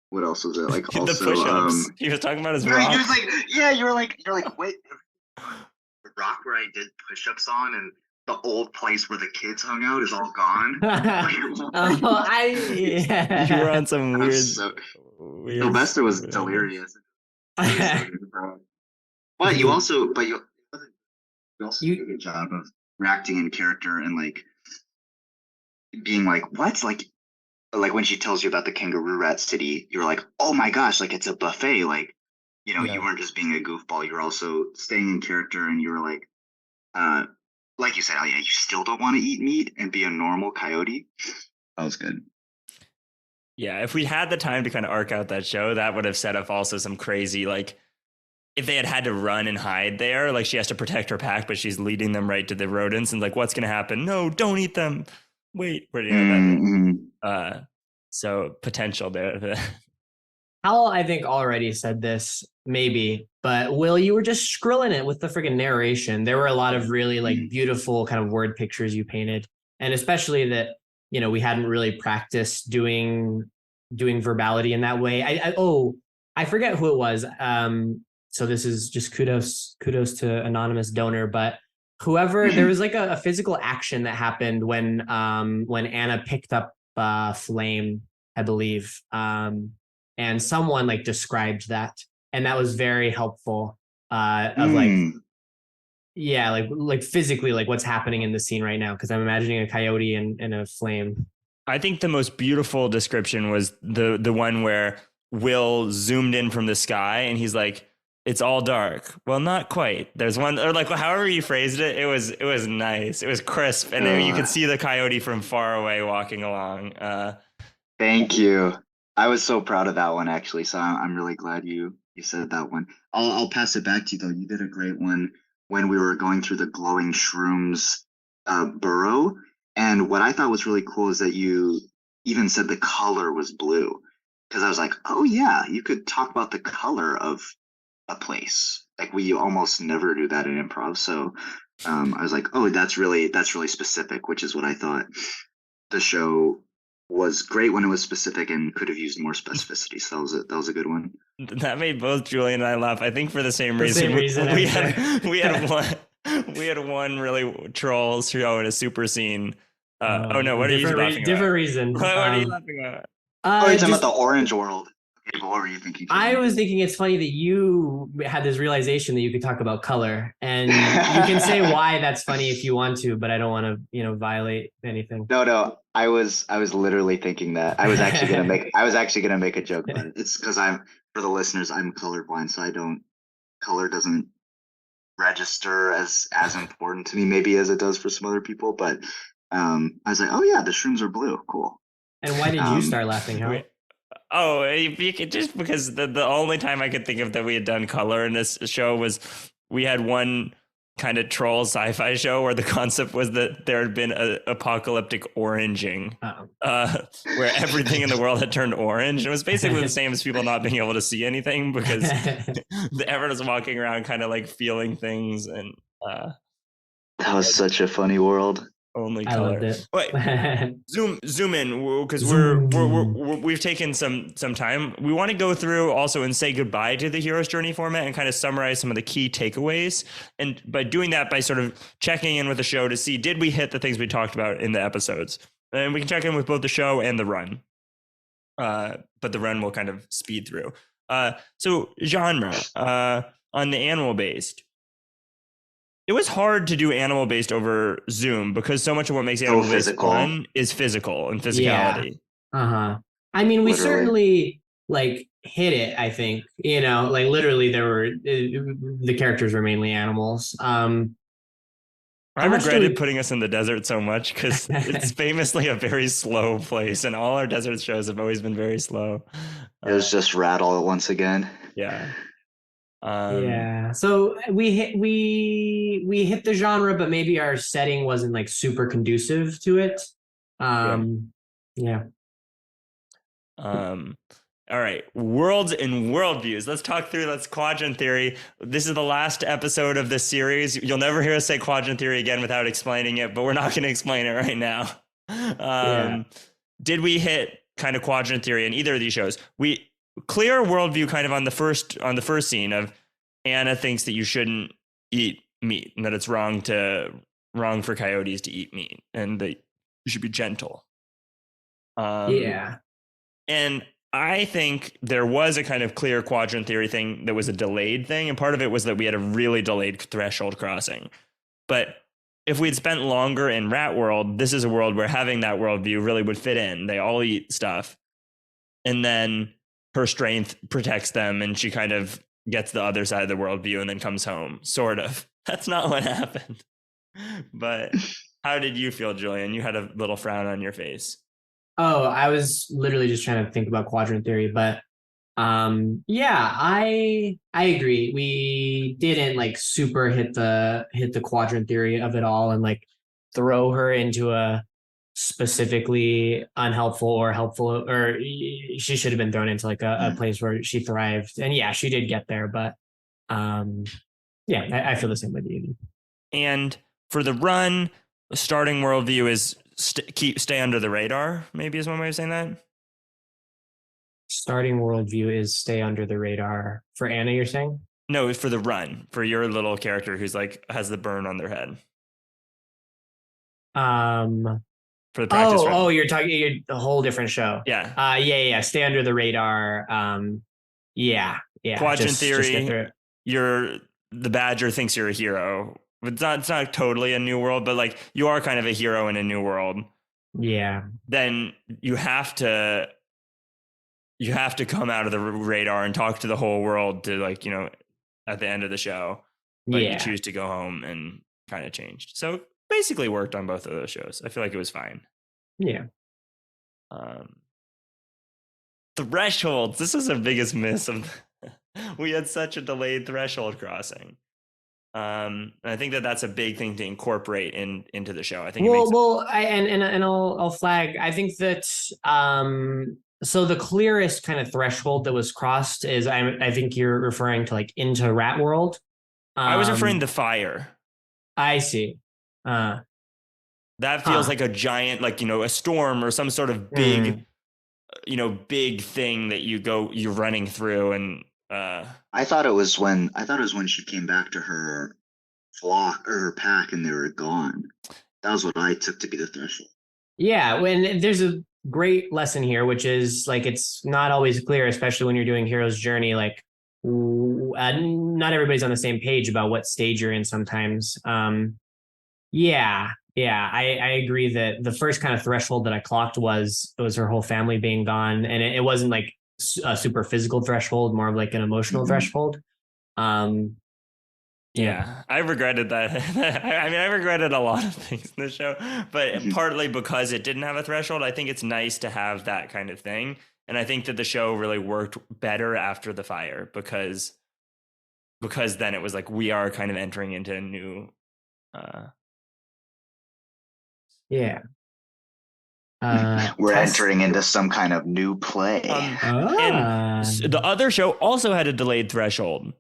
what else was it? Like also the push-ups. He was talking about his rock. He was like, yeah, you're like, wait. The rock where I did push-ups on, and the old place where the kids hung out is all gone. You were on some weird. Sylvester was delirious. But you also did a good job of reacting in character and like being like, what? Like when she tells you about the Kangaroo Rat City, you're like, oh my gosh, like it's a buffet, like. You weren't just being a goofball. You were also staying in character, and you were like you said, oh yeah, you still don't want to eat meat and be a normal coyote. That was good. Yeah, if we had the time to kind of arc out that show, that would have set up also some crazy, like, if they had to run and hide there, like she has to protect her pack, but she's leading them right to the rodents, and like, what's going to happen? No, don't eat them. Wait, where do you know so potential there. Hal, I think, already said this, maybe, but Will, you were just skrilling it with the freaking narration. There were a lot of really like beautiful kind of word pictures you painted, and especially that we hadn't really practiced doing verbality in that way. I forget who it was. So this is just kudos to anonymous donor, but whoever, there was like a physical action that happened when Anna picked up Flame, I believe. And someone like described that, and that was very helpful. Of like physically, like what's happening in the scene right now, because I'm imagining a coyote and a flame. I think the most beautiful description was the one where Will zoomed in from the sky, and he's like, "It's all dark." Well, not quite. There's one, or like however you phrased it, it was nice. It was crisp, and you could see the coyote from far away walking along. Thank you. I was so proud of that one, actually. So I'm really glad you said that one. I'll pass it back to you, though. You did a great one when we were going through the glowing shrooms burrow. And what I thought was really cool is that you even said the color was blue. Because I was like, oh, yeah, you could talk about the color of a place. Like we almost never do that in improv. So I was like, oh, that's really specific, which is what I thought. The show was great when it was specific and could have used more specificity. So that was a good one. That made both Julian and I laugh. I think for the same reason. We had one really troll show in a super scene. Oh no, what are you laughing about? Different reason. What are you laughing about? You're talking about the Orange World. What were you thinking, I Jordan? was thinking it's funny that you had this realization that you could talk about color, and you can say why that's funny if you want to, but I don't want to, violate anything. No. I was literally thinking that. I was actually gonna make a joke about it. It's because for the listeners, I'm colorblind, so I don't color doesn't register as important to me maybe as it does for some other people. But I was like, oh yeah, the shrooms are blue. Cool. And why did you Um, start laughing, Hal? Oh, just because the only time I could think of that we had done color in this show was we had one kind of troll sci-fi show where the concept was that there had been a apocalyptic oranging, where everything in the world had turned orange. It was basically the same as people not being able to see anything because everyone was walking around kind of like feeling things, and that was such a funny world. only I loved color. it. Wait, zoom in because we've taken some time. We want to go through also and say goodbye to the hero's journey format and kind of summarize some of the key takeaways. And by doing that, by sort of checking in with the show to see did we hit the things we talked about in the episodes, and we can check in with both the show and the run. But the run will kind of speed through. So genre on the animal based. It was hard to do animal based over Zoom because so much of what makes animal based fun is physical and physicality. Yeah. I mean, we certainly like hit it, I think, like literally the characters were mainly animals. I regretted putting us in the desert so much because it's famously a very slow place, and all our desert shows have always been very slow. It was just rattle once again. Yeah. So we hit the genre, but maybe our setting wasn't like super conducive to it. Yeah. All right, worlds and worldviews. Let's talk through. Let's quadrant theory. This is the last episode of this series. You'll never hear us say quadrant theory again without explaining it, but we're not going to explain it right now. Did we hit kind of quadrant theory in either of these shows? We clear worldview kind of on the first scene of Anna thinks that you shouldn't eat meat and that it's wrong for coyotes to eat meat and that you should be gentle. And I think there was a kind of clear quadrant theory thing that was a delayed thing. And part of it was that we had a really delayed threshold crossing. But if we'd spent longer in Rat World, this is a world where having that worldview really would fit in. They all eat stuff. And then her strength protects them and she kind of gets the other side of the worldview and then comes home, sort of. That's not what happened. But how did you feel, Julian? You had a little frown on your face. Oh, I was literally just trying to think about quadrant theory, but I agree. We didn't like super hit the quadrant theory of it all and like throw her into a specifically unhelpful or helpful, or she should have been thrown into like a place where she thrived. And yeah, she did get there, but I feel the same with you. And for the run, starting worldview is stay under the radar, maybe is one way of saying that. Starting worldview is stay under the radar. For Anna, you're saying? No, for the run, for your little character who's like has the burn on their head. For the practice run. You're talking a whole different show. Yeah. Stay under the radar. Quadrant theory. The Badger thinks you're a hero. It's not totally a new world, but like you are kind of a hero in a new world. Yeah. Then you have to come out of the radar and talk to the whole world to like, at the end of the show. But you choose to go home and kind of changed. So basically worked on both of those shows. I feel like it was fine. Yeah. Thresholds. This is the biggest miss of we had such a delayed threshold crossing. And I think that's a big thing to incorporate into the show. I think. I'll flag. I think that so the clearest kind of threshold that was crossed is I think you're referring to like into Rat World. I was referring to fire. I see. That feels like a giant, like a storm or some sort of big, big thing that you're running through and. I thought it was when she came back to her flock or her pack and they were gone. That was what I took to be the threshold. Yeah, when there's a great lesson here, which is like it's not always clear, especially when you're doing hero's journey. Like, not everybody's on the same page about what stage you're in sometimes. Yeah, I agree that the first kind of threshold that I clocked was her whole family being gone, and it wasn't like a super physical threshold, more of like an emotional Mhm. threshold. Um, yeah, Yeah, I regretted that. I mean, I regretted a lot of things in the show, but Mhm. partly because it didn't have a threshold. I think it's nice to have that kind of thing. And I think that the show really worked better after the fire because then it was like we are kind of entering into a new uh yeah. We're Test. entering into some kind of new play. um and Ah, the other show also had a delayed threshold.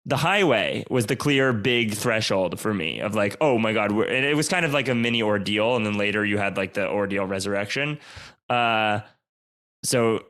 The highway was the clear big threshold for me of like, oh my God. And it was kind of like a mini ordeal. And then later you had like the ordeal resurrection. Uh, so,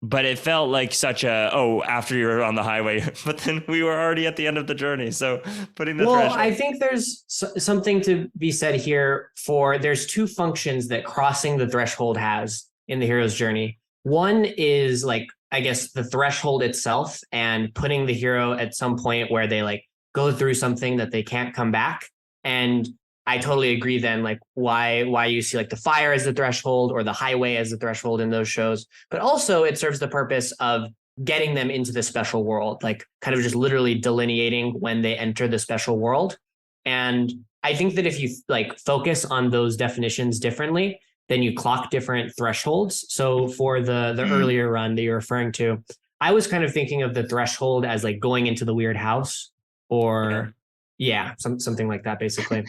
but it felt like such a, oh, after you were on the highway, but then we were already at the end of the journey. So putting the well, I threshold. think there's something to be said here for there's two functions that crossing the threshold has in the hero's journey. One is like, I guess, the threshold itself and putting the hero at some point where they like go through something that they can't come back. And I totally agree then, like why you see like the fire as the threshold or the highway as the threshold in those shows. But also it serves the purpose of getting them into the special world, like kind of just literally delineating when they enter the special world. And I think that if you like focus on those definitions differently, then you clock different thresholds. So for the Mm. earlier run that you're referring to, I was kind of thinking of the threshold as like going into the weird house Yeah. or yeah, something like that basically.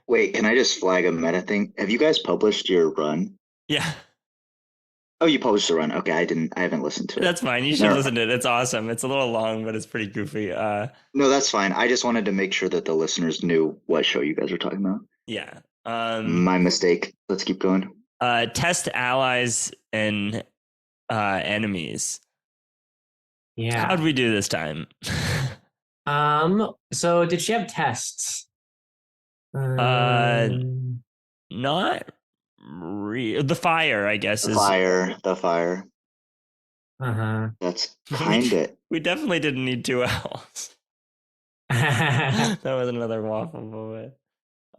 Wait, can I just flag a meta thing? Have you guys published your run? Yeah. Oh, you published the run. Okay, I haven't listened to it. That's fine. You should No, listen to it. It's awesome. It's a little long, but it's pretty goofy. no, that's fine. I just wanted to make sure that the listeners knew what show you guys were talking about. Yeah. My mistake. Let's keep going. Test allies and enemies. How'd Yeah. we do this time? So did she have tests? uh, Um, not the fire, I guess, is The fire. uh-huh. That's we kind of. we definitely didn't need 2 owls. That was another waffle moment.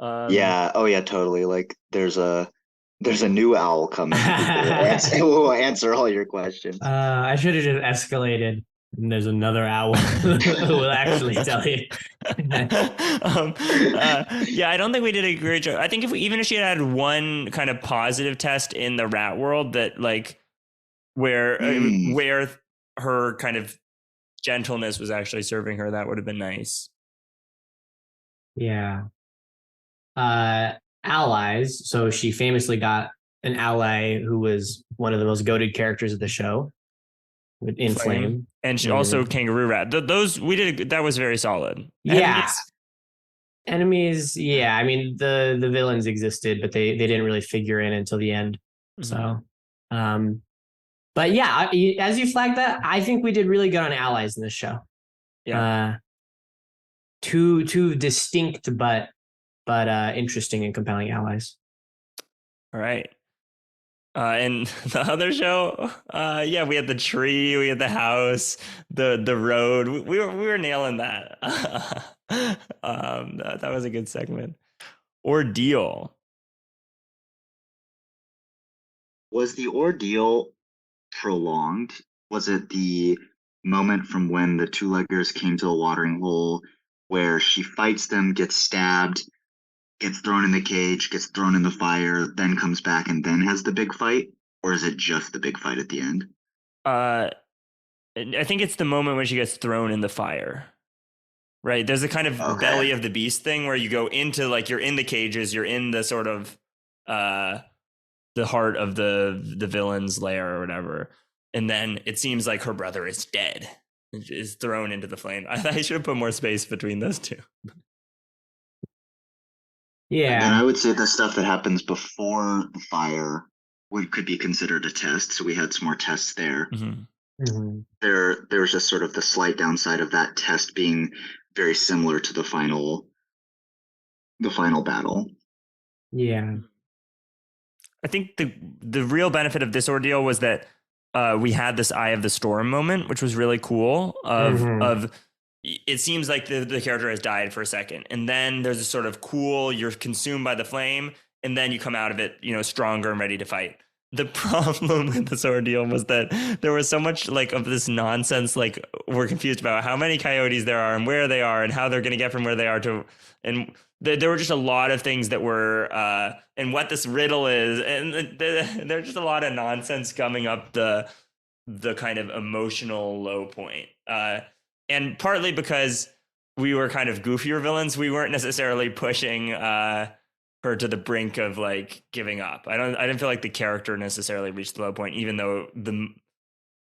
Um, Yeah. Oh, yeah. Totally. Like, there's a new owl coming who who will answer all your questions. I should have just escalated. And there's another owl who will actually tell you. yeah, I don't think we did a great job. I think even if she had one kind of positive test in the rat world that like Mm. where her kind of gentleness was actually serving her, that would have been nice. Yeah. Allies. So she famously got an ally who was one of the most goated characters of the show in Flame. Flame. And she also Mhm. kangaroo rat. Those we did. That was very solid. Yeah. Enemies. Enemies. Yeah. I mean, the villains existed, but they didn't really figure in until the end. Mhm. So, um, but yeah, as you flagged that, I think we did really good on allies in this show. Yeah. Uh, two distinct but interesting and compelling allies. All right. And the other show, yeah, we had the tree, we had the house, the road. We were nailing that. That was a good segment. Ordeal. Was the ordeal prolonged? Was it the moment from when the two-leggers came to the watering hole where she fights them, gets stabbed, gets thrown in the cage, gets thrown in the fire, then comes back and then has the big fight? Or is it just the big fight at the end? Uh, I think it's the moment when she gets thrown in the fire. Right. There's a kind of Okay. belly of the beast thing where you go into like you're in the cages, you're in the sort of uh the heart of the villain's lair or whatever. And then it seems like her brother is dead, is thrown into the flame. I should have put more space between those two. Then Yeah. I would say the stuff that happens before the fire could be considered a test. So we had some more tests there. Mm-hmm. Mhm. There was just sort of the slight downside of that test being very similar to the final battle. Yeah. I think the real benefit of this ordeal was that we had this eye of the storm moment, which was really cool. Of it seems like the character has died for a second, and then there's a sort of cool, you're consumed by the flame, and then you come out of it, stronger and ready to fight. The problem with this ordeal was that there was so much like of this nonsense. Like, we're confused about how many coyotes there are and where they are and how they're going to get from where they are to, and there were just a lot of things that were, and what this riddle is, and there's just a lot of nonsense coming up the kind of emotional low point. And partly because we were kind of goofier villains, we weren't necessarily pushing her to the brink of like giving up. I didn't feel like the character necessarily reached the low point, even though the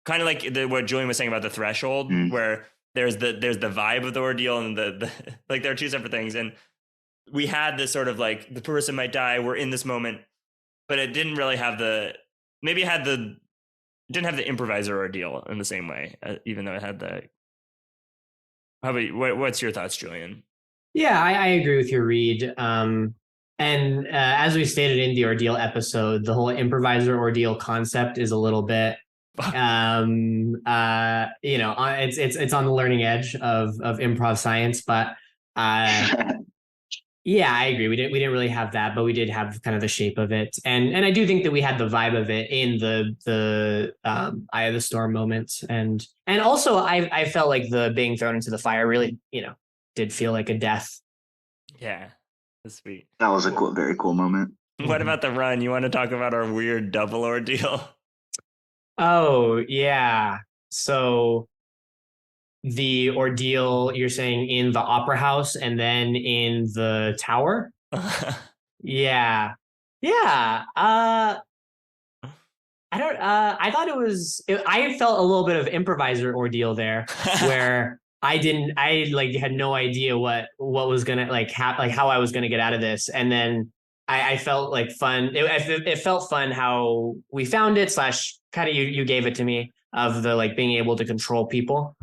kind of like what Julian was saying about the threshold, where there's the vibe of the ordeal and the like, there are two separate things. And we had this sort of like, the person might die, we're in this moment, but it didn't really have maybe it didn't have the improviser ordeal in the same way, even though it had the. How about you? What's your thoughts, Julian? Yeah, I agree with your read. And as we stated in the ordeal episode, the whole improviser ordeal concept is a little bit, it's on the learning edge of improv science. But yeah, I agree. We didn't really have that, but we did have kind of the shape of it, and I do think that we had the vibe of it in the Eye of the Storm moment, and also I felt like the being thrown into the fire really did feel like a death. Yeah, that's sweet. That was a very cool moment. What about the run? You want to talk about our weird double ordeal? Oh yeah, so the ordeal you're saying in the opera house and then in the tower. Yeah. I don't I thought I felt a little bit of improviser ordeal there where I like had no idea what was gonna like how I was gonna get out of this, and then I felt like fun. It felt fun how we found it / kind of you gave it to me of the like being able to control people.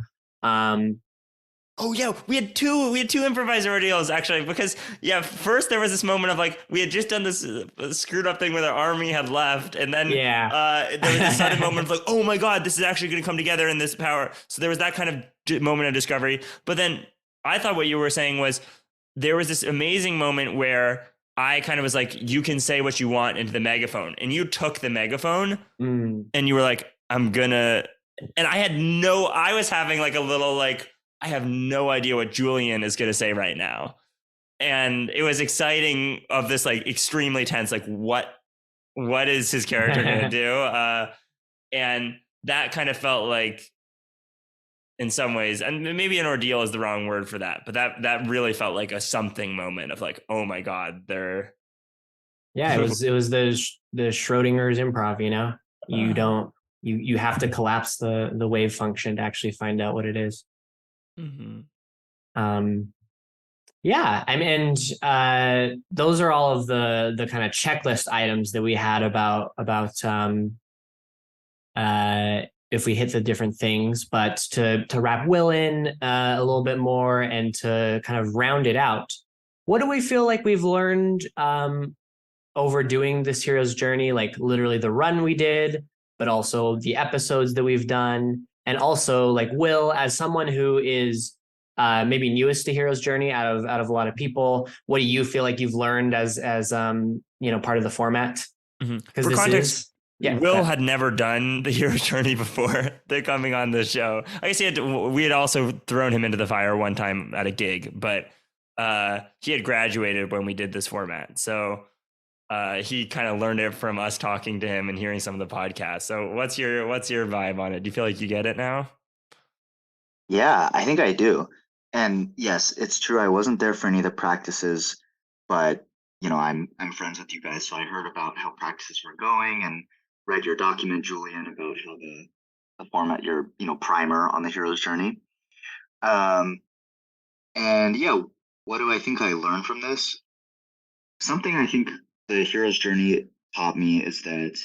Oh yeah, we had two improviser ordeals actually, because first there was this moment of like, we had just done this screwed up thing where the army had left, and then there was a sudden moment of like, oh my god, this is actually going to come together in this power. So there was that kind of moment of discovery. But then I thought what you were saying was there was this amazing moment where I kind of was like, you can say what you want into the megaphone, and you took the megaphone and you were like, I'm gonna, and I was having like a little like, I have no idea what Julian is going to say right now. And it was exciting of this like extremely tense, like what is his character going to do? And that kind of felt like, in some ways, and maybe an ordeal is the wrong word for that, but that really felt like a something moment of like, oh my God, they're. Yeah, it was the Schrodinger's improv, you don't, you have to collapse the wave function to actually find out what it is. Yeah, I mean, and those are all of the kind of checklist items that we had about if we hit the different things. But to wrap Will in a little bit more and to kind of round it out, what do we feel like we've learned over doing this hero's journey? Like literally the run we did, but also the episodes that we've done, and also like Will, as someone who is maybe newest to hero's journey out of a lot of people, what do you feel like you've learned as part of the format? For context, Will had never done the hero's journey before they're coming on the show. I guess we had also thrown him into the fire one time at a gig, but he had graduated when we did this format, so he kind of learned it from us talking to him and hearing some of the podcasts. So what's your vibe on it? Do you feel like you get it now? Yeah, I think I do. And yes, it's true. I wasn't there for any of the practices, but I'm friends with you guys, so I heard about how practices were going and read your document, Julian, about how the format, your primer on the hero's journey. And yeah, what do I think I learned from this? Something I think the hero's journey taught me is that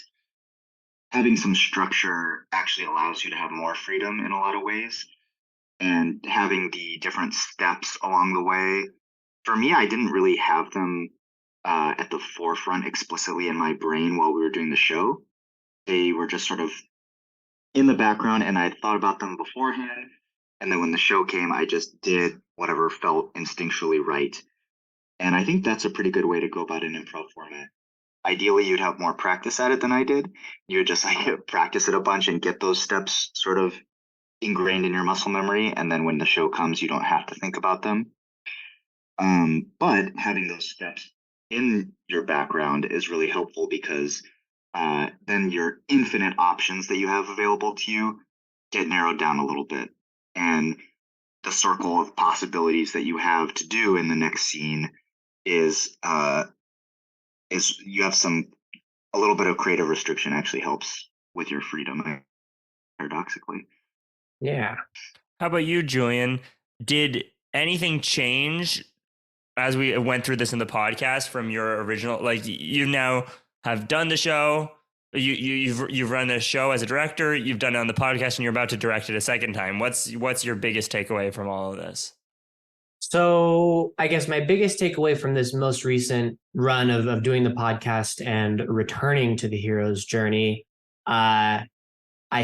having some structure actually allows you to have more freedom in a lot of ways. And having the different steps along the way, for me, I didn't really have them at the forefront explicitly in my brain while we were doing the show. They were just sort of in the background, and I had thought about them beforehand. And then when the show came, I just did whatever felt instinctually right. And I think that's a pretty good way to go about an improv format. Ideally, you'd have more practice at it than I did. You would just like practice it a bunch and get those steps sort of ingrained in your muscle memory. And then when the show comes, you don't have to think about them. But having those steps in your background is really helpful because then your infinite options that you have available to you get narrowed down a little bit. And the circle of possibilities that you have to do in the next scene is you have a little bit of creative restriction actually helps with your freedom, paradoxically. Yeah. How about you, Julian? Did anything change as we went through this in the podcast from your original? Like, you now have done the show. You've run the show as a director. You've done it on the podcast, and you're about to direct it a second time. What's your biggest takeaway from all of this? So I guess my biggest takeaway from this most recent run of doing the podcast and returning to the hero's journey, I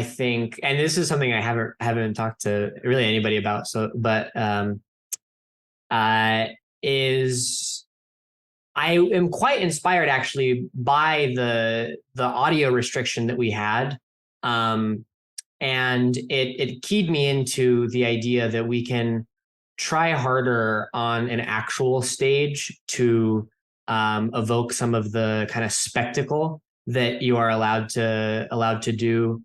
think, and this is something I haven't talked to really anybody about. So, but is I am quite inspired actually by the audio restriction that we had, and it keyed me into the idea that we can try harder on an actual stage to evoke some of the kind of spectacle that you are allowed to do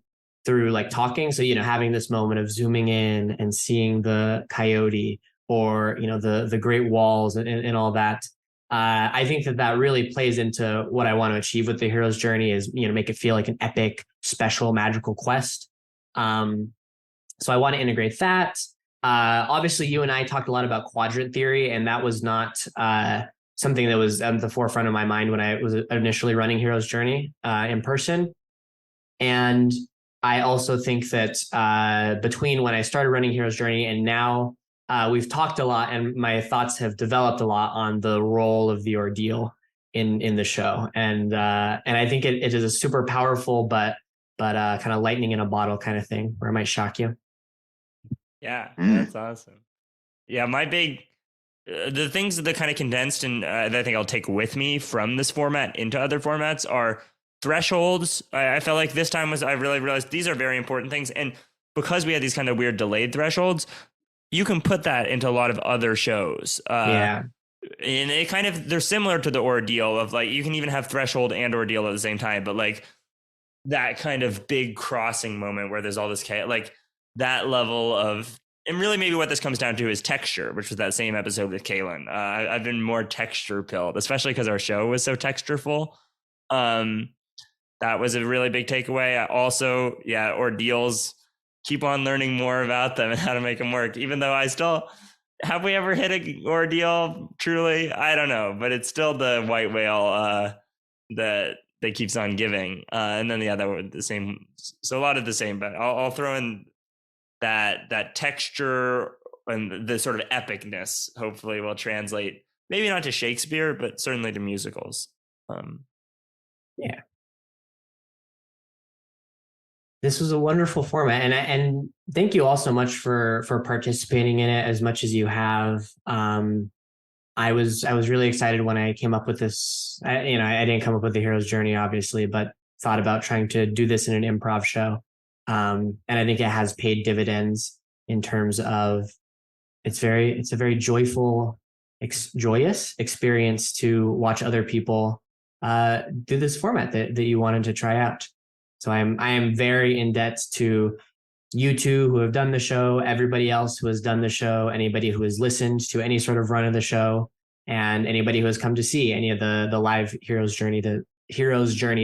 through like talking. So, having this moment of zooming in and seeing the coyote or, the great walls and all that. I think that really plays into what I want to achieve with the hero's journey is, make it feel like an epic, special, magical quest. So I want to integrate that. Obviously, you and I talked a lot about quadrant theory, and that was not something that was at the forefront of my mind when I was initially running Hero's Journey in person. And I also think that between when I started running Hero's Journey and now, we've talked a lot, and my thoughts have developed a lot on the role of the ordeal in the show, and I think it is a super powerful but kind of lightning in a bottle kind of thing where it might shock you. Yeah, that's awesome. Yeah, my big the things that kind of condensed and that I think I'll take with me from this format into other formats are thresholds. I felt like this time I really realized these are very important things, and because we had these kind of weird delayed thresholds, you can put that into a lot of other shows. And it kind of, they're similar to the ordeal of like, you can even have threshold and ordeal at the same time, but like that kind of big crossing moment where there's all this chaos, like that level of, and really maybe what this comes down to is texture, which was that same episode with Kaylin. I've been more texture pilled, especially because our show was so textureful. That was a really big takeaway. Also, ordeals, keep on learning more about them and how to make them work. Even though have we ever hit an ordeal truly? I don't know, but it's still the white whale that keeps on giving. And then that were the same. So a lot of the same, but I'll throw in that texture and the sort of epicness hopefully will translate, maybe not to Shakespeare, but certainly to musicals. Yeah. This was a wonderful format, and thank you all so much for participating in it as much as you have. I was really excited when I came up with this. I didn't come up with the hero's journey, obviously, but thought about trying to do this in an improv show. And I think it has paid dividends in terms of it's a very joyous experience to watch other people do this format that you wanted to try out. So I am very in debt to you two who have done the show, everybody else who has done the show, anybody who has listened to any sort of run of the show, and anybody who has come to see any of the live hero's journeys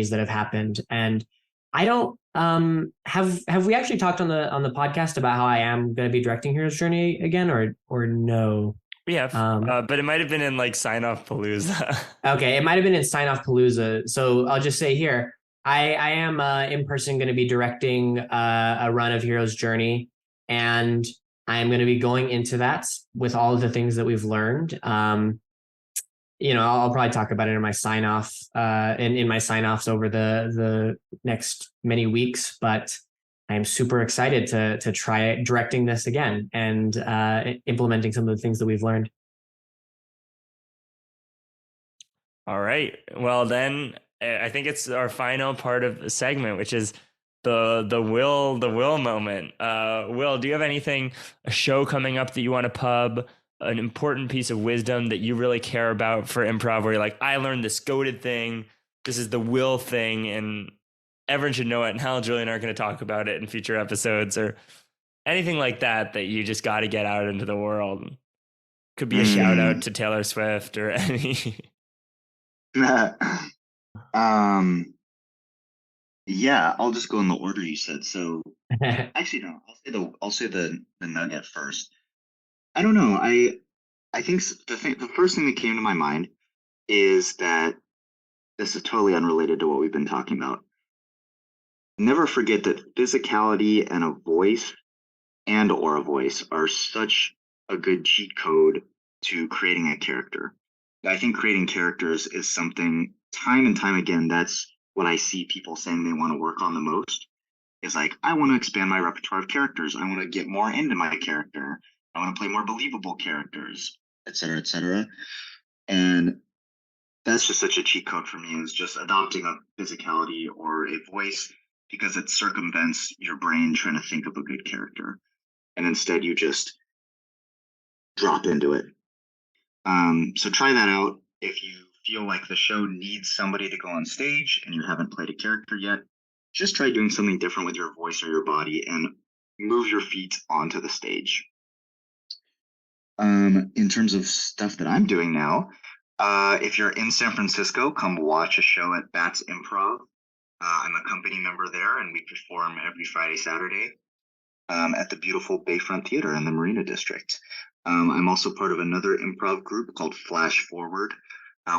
that have happened. And I don't have we actually talked on the podcast about how I am going to be directing Hero's Journey again, or no? We have, but it might have been in like Sign Off Palooza. Okay, it might have been in Sign Off Palooza. So I'll just say here, I am in person going to be directing a run of Hero's Journey, and I am going to be going into that with all of the things that we've learned. I'll probably talk about it in my sign off, in my sign offs over the next many weeks. But I'm super excited to try directing this again and implementing some of the things that we've learned. All right. Well, then I think it's our final part of the segment, which is the will moment. Will, do you have anything, a show coming up that you want to pub, an important piece of wisdom that you really care about for improv, where you're like, I learned this goated thing. This is the will thing, and everyone should know it. And Hal and Julian are going to talk about it in future episodes, or anything like that you just got to get out into the world. Could be a shout out to Taylor Swift or any. Yeah, I'll just go in the order you said. So actually, no, I'll say the nugget first. I don't know. I think the first thing that came to my mind is that this is totally unrelated to what we've been talking about. Never forget that physicality and a voice or a voice are such a good cheat code to creating a character. I think creating characters is something time and time again, that's what I see people saying they want to work on the most. Is like, I want to expand my repertoire of characters. I want to get more into my character. I want to play more believable characters, et cetera, et cetera. And that's just such a cheat code for me, is just adopting a physicality or a voice, because it circumvents your brain trying to think of a good character. And instead you just drop into it. So try that out. If you feel like the show needs somebody to go on stage and you haven't played a character yet, just try doing something different with your voice or your body and move your feet onto the stage. In terms of stuff that I'm doing now, if you're in San Francisco, come watch a show at Bats Improv. I'm a company member there, and we perform every Friday, Saturday at the beautiful Bayfront Theater in the Marina District. I'm also part of another improv group called Flash Forward.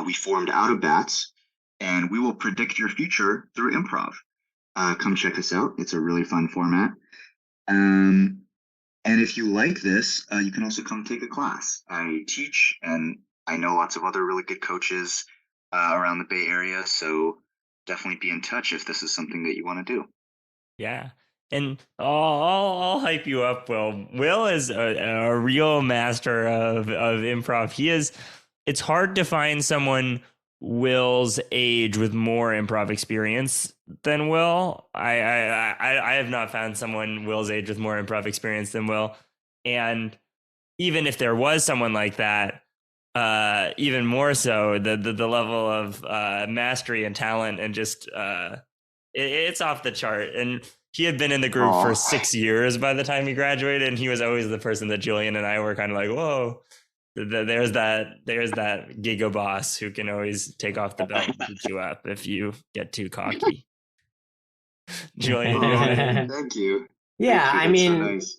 We formed out of Bats, and we will predict your future through improv. Come check us out. It's a really fun format. And if you like this, you can also come take a class. I teach, and I know lots of other really good coaches around the Bay Area. So definitely be in touch if this is something that you want to do. Yeah. And I'll hype you up, Will. Will is a real master of improv. It's hard to find someone Will's age with more improv experience than Will. I have not found someone Will's age with more improv experience than Will. And even if there was someone like that, even more so, the level of mastery and talent and just it's off the chart. And he had been in the group for 6 years by the time he graduated, and he was always the person that Julian and I were kind of like, whoa, there's that giga boss who can always take off the belt and beat you up if you get too cocky. Julian, thank you. Yeah, thank you. I mean, so nice.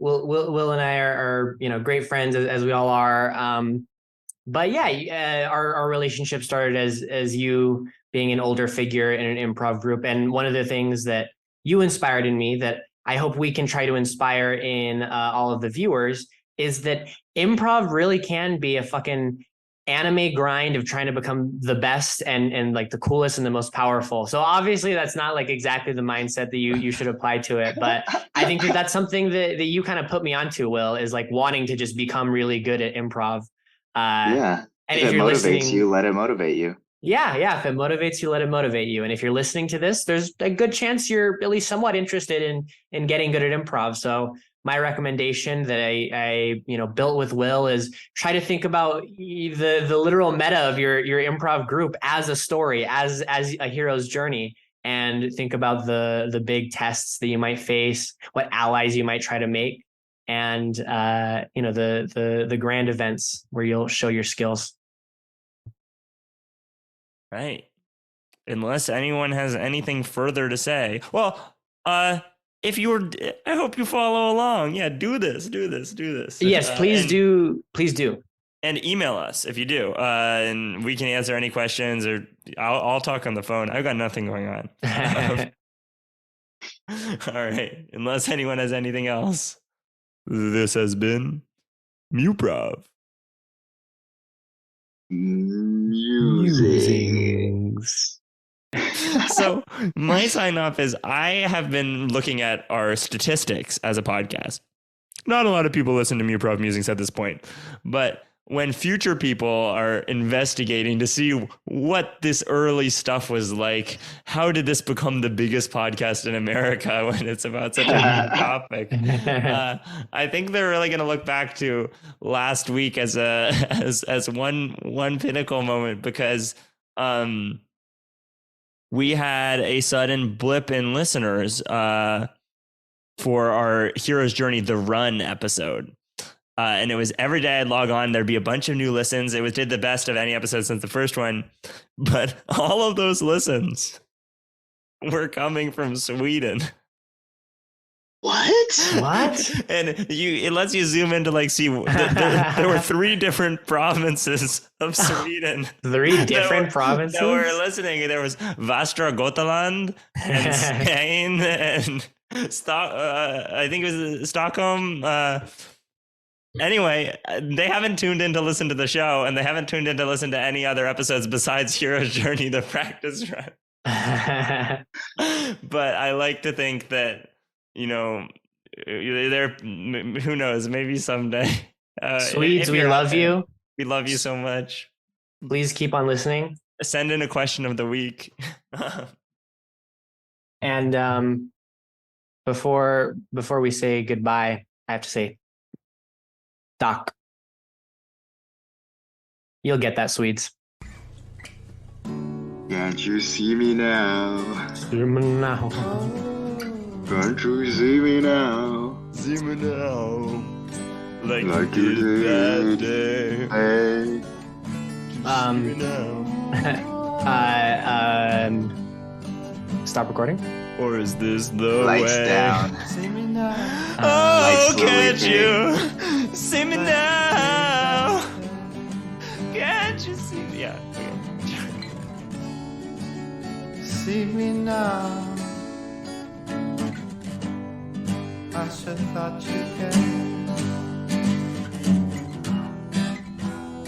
Will and I are great friends, as we all are. But yeah, our relationship started as you being an older figure in an improv group, and one of the things that you inspired in me that I hope we can try to inspire in all of the viewers is that improv really can be a fucking anime grind of trying to become the best and like the coolest and the most powerful. So obviously that's not like exactly the mindset that you should apply to it, but I think that's something that you kind of put me onto, Will, is like wanting to just become really good at improv. Yeah. And if you're it motivates listening, you, let it motivate you. Yeah. If it motivates you, let it motivate you. And if you're listening to this, there's a good chance you're at least somewhat interested in getting good at improv. So my recommendation that I built with Will is try to think about the literal meta of your improv group as a story, as a hero's journey, and think about the big tests that you might face, what allies you might try to make, and the grand events where you'll show your skills. Right. Unless anyone has anything further to say. Well, if you were, I hope you follow along. Yeah, do this. Yes, please do. Please do. And email us if you do, and we can answer any questions, or I'll talk on the phone. I've got nothing going on. All right. Unless anyone has anything else, this has been Muprov. Musings. So my sign off is I have been looking at our statistics as a podcast. Not a lot of people listen to Muprov Musings at this point, but when future people are investigating to see what this early stuff was like, how did this become the biggest podcast in America when it's about such a new topic? I think they're really going to look back to last week as one pinnacle moment, because we had a sudden blip in listeners for our Hero's Journey, The Run episode. And it was every day I'd log on, there'd be a bunch of new listens. It did the best of any episode since the first one. But all of those listens were coming from Sweden. What? And it lets you zoom in to like see there were 3 different provinces of Sweden. 3 different provinces that were listening. There was Västra Götaland and Spain and I think it was Stockholm. Anyway, they haven't tuned in to listen to the show, and they haven't tuned in to listen to any other episodes besides Hero's Journey, the practice run. But I like to think that, you know, there, who knows, maybe someday. Swedes, we love you. We love you so much. Please keep on listening. Send in a question of the week. And before we say goodbye, I have to say, Doc, you'll get that, Swedes. Can't you see me now? See me now. Can't you see me now? See me now. Like you did that day. Hey. See me now. Stop recording. Or is this the Lights way? down. See me now. Lights slowly Can't fade. you see me now? Can't you see me? Yeah. Okay. See me now. I should thought you cared.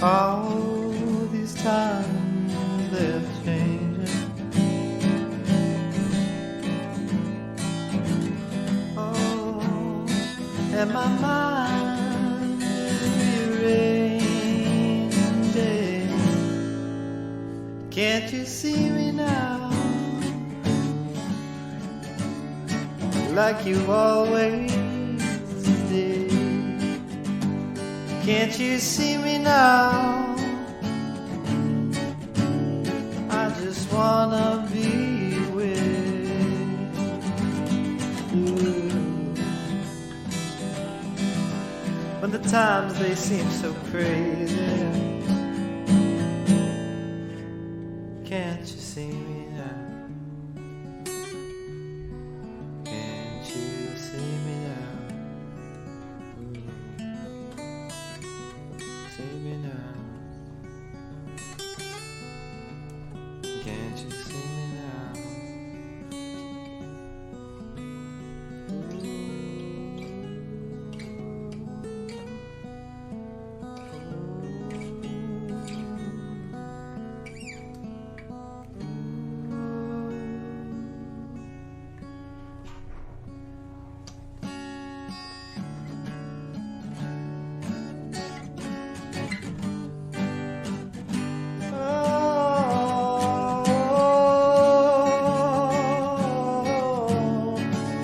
All these times they're changing. Oh, and my mind rearranging. Can't you see me now? Like you always did. Can't you see me now? I just wanna be with you. When the times they seem so crazy, can't you see me now? Can't you see me now? See me now. Can't you see me now?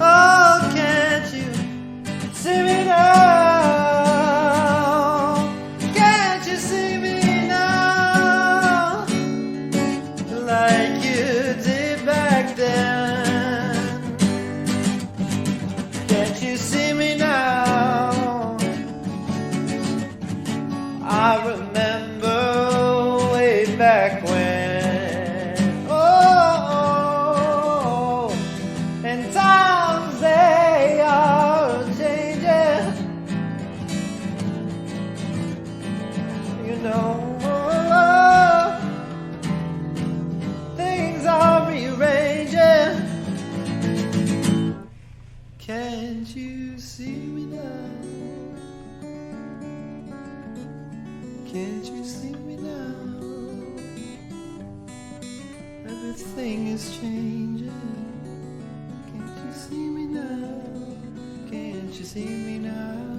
Oh, can't you see me now? Can't you see me now? Like you did back then. Can't you see me now? I remember way back when. Oh, and times they are changing. You know, things are rearranging. Can't you see me now? Can't you see me now? Everything is changing. Can't you see me now? Can't you see me now?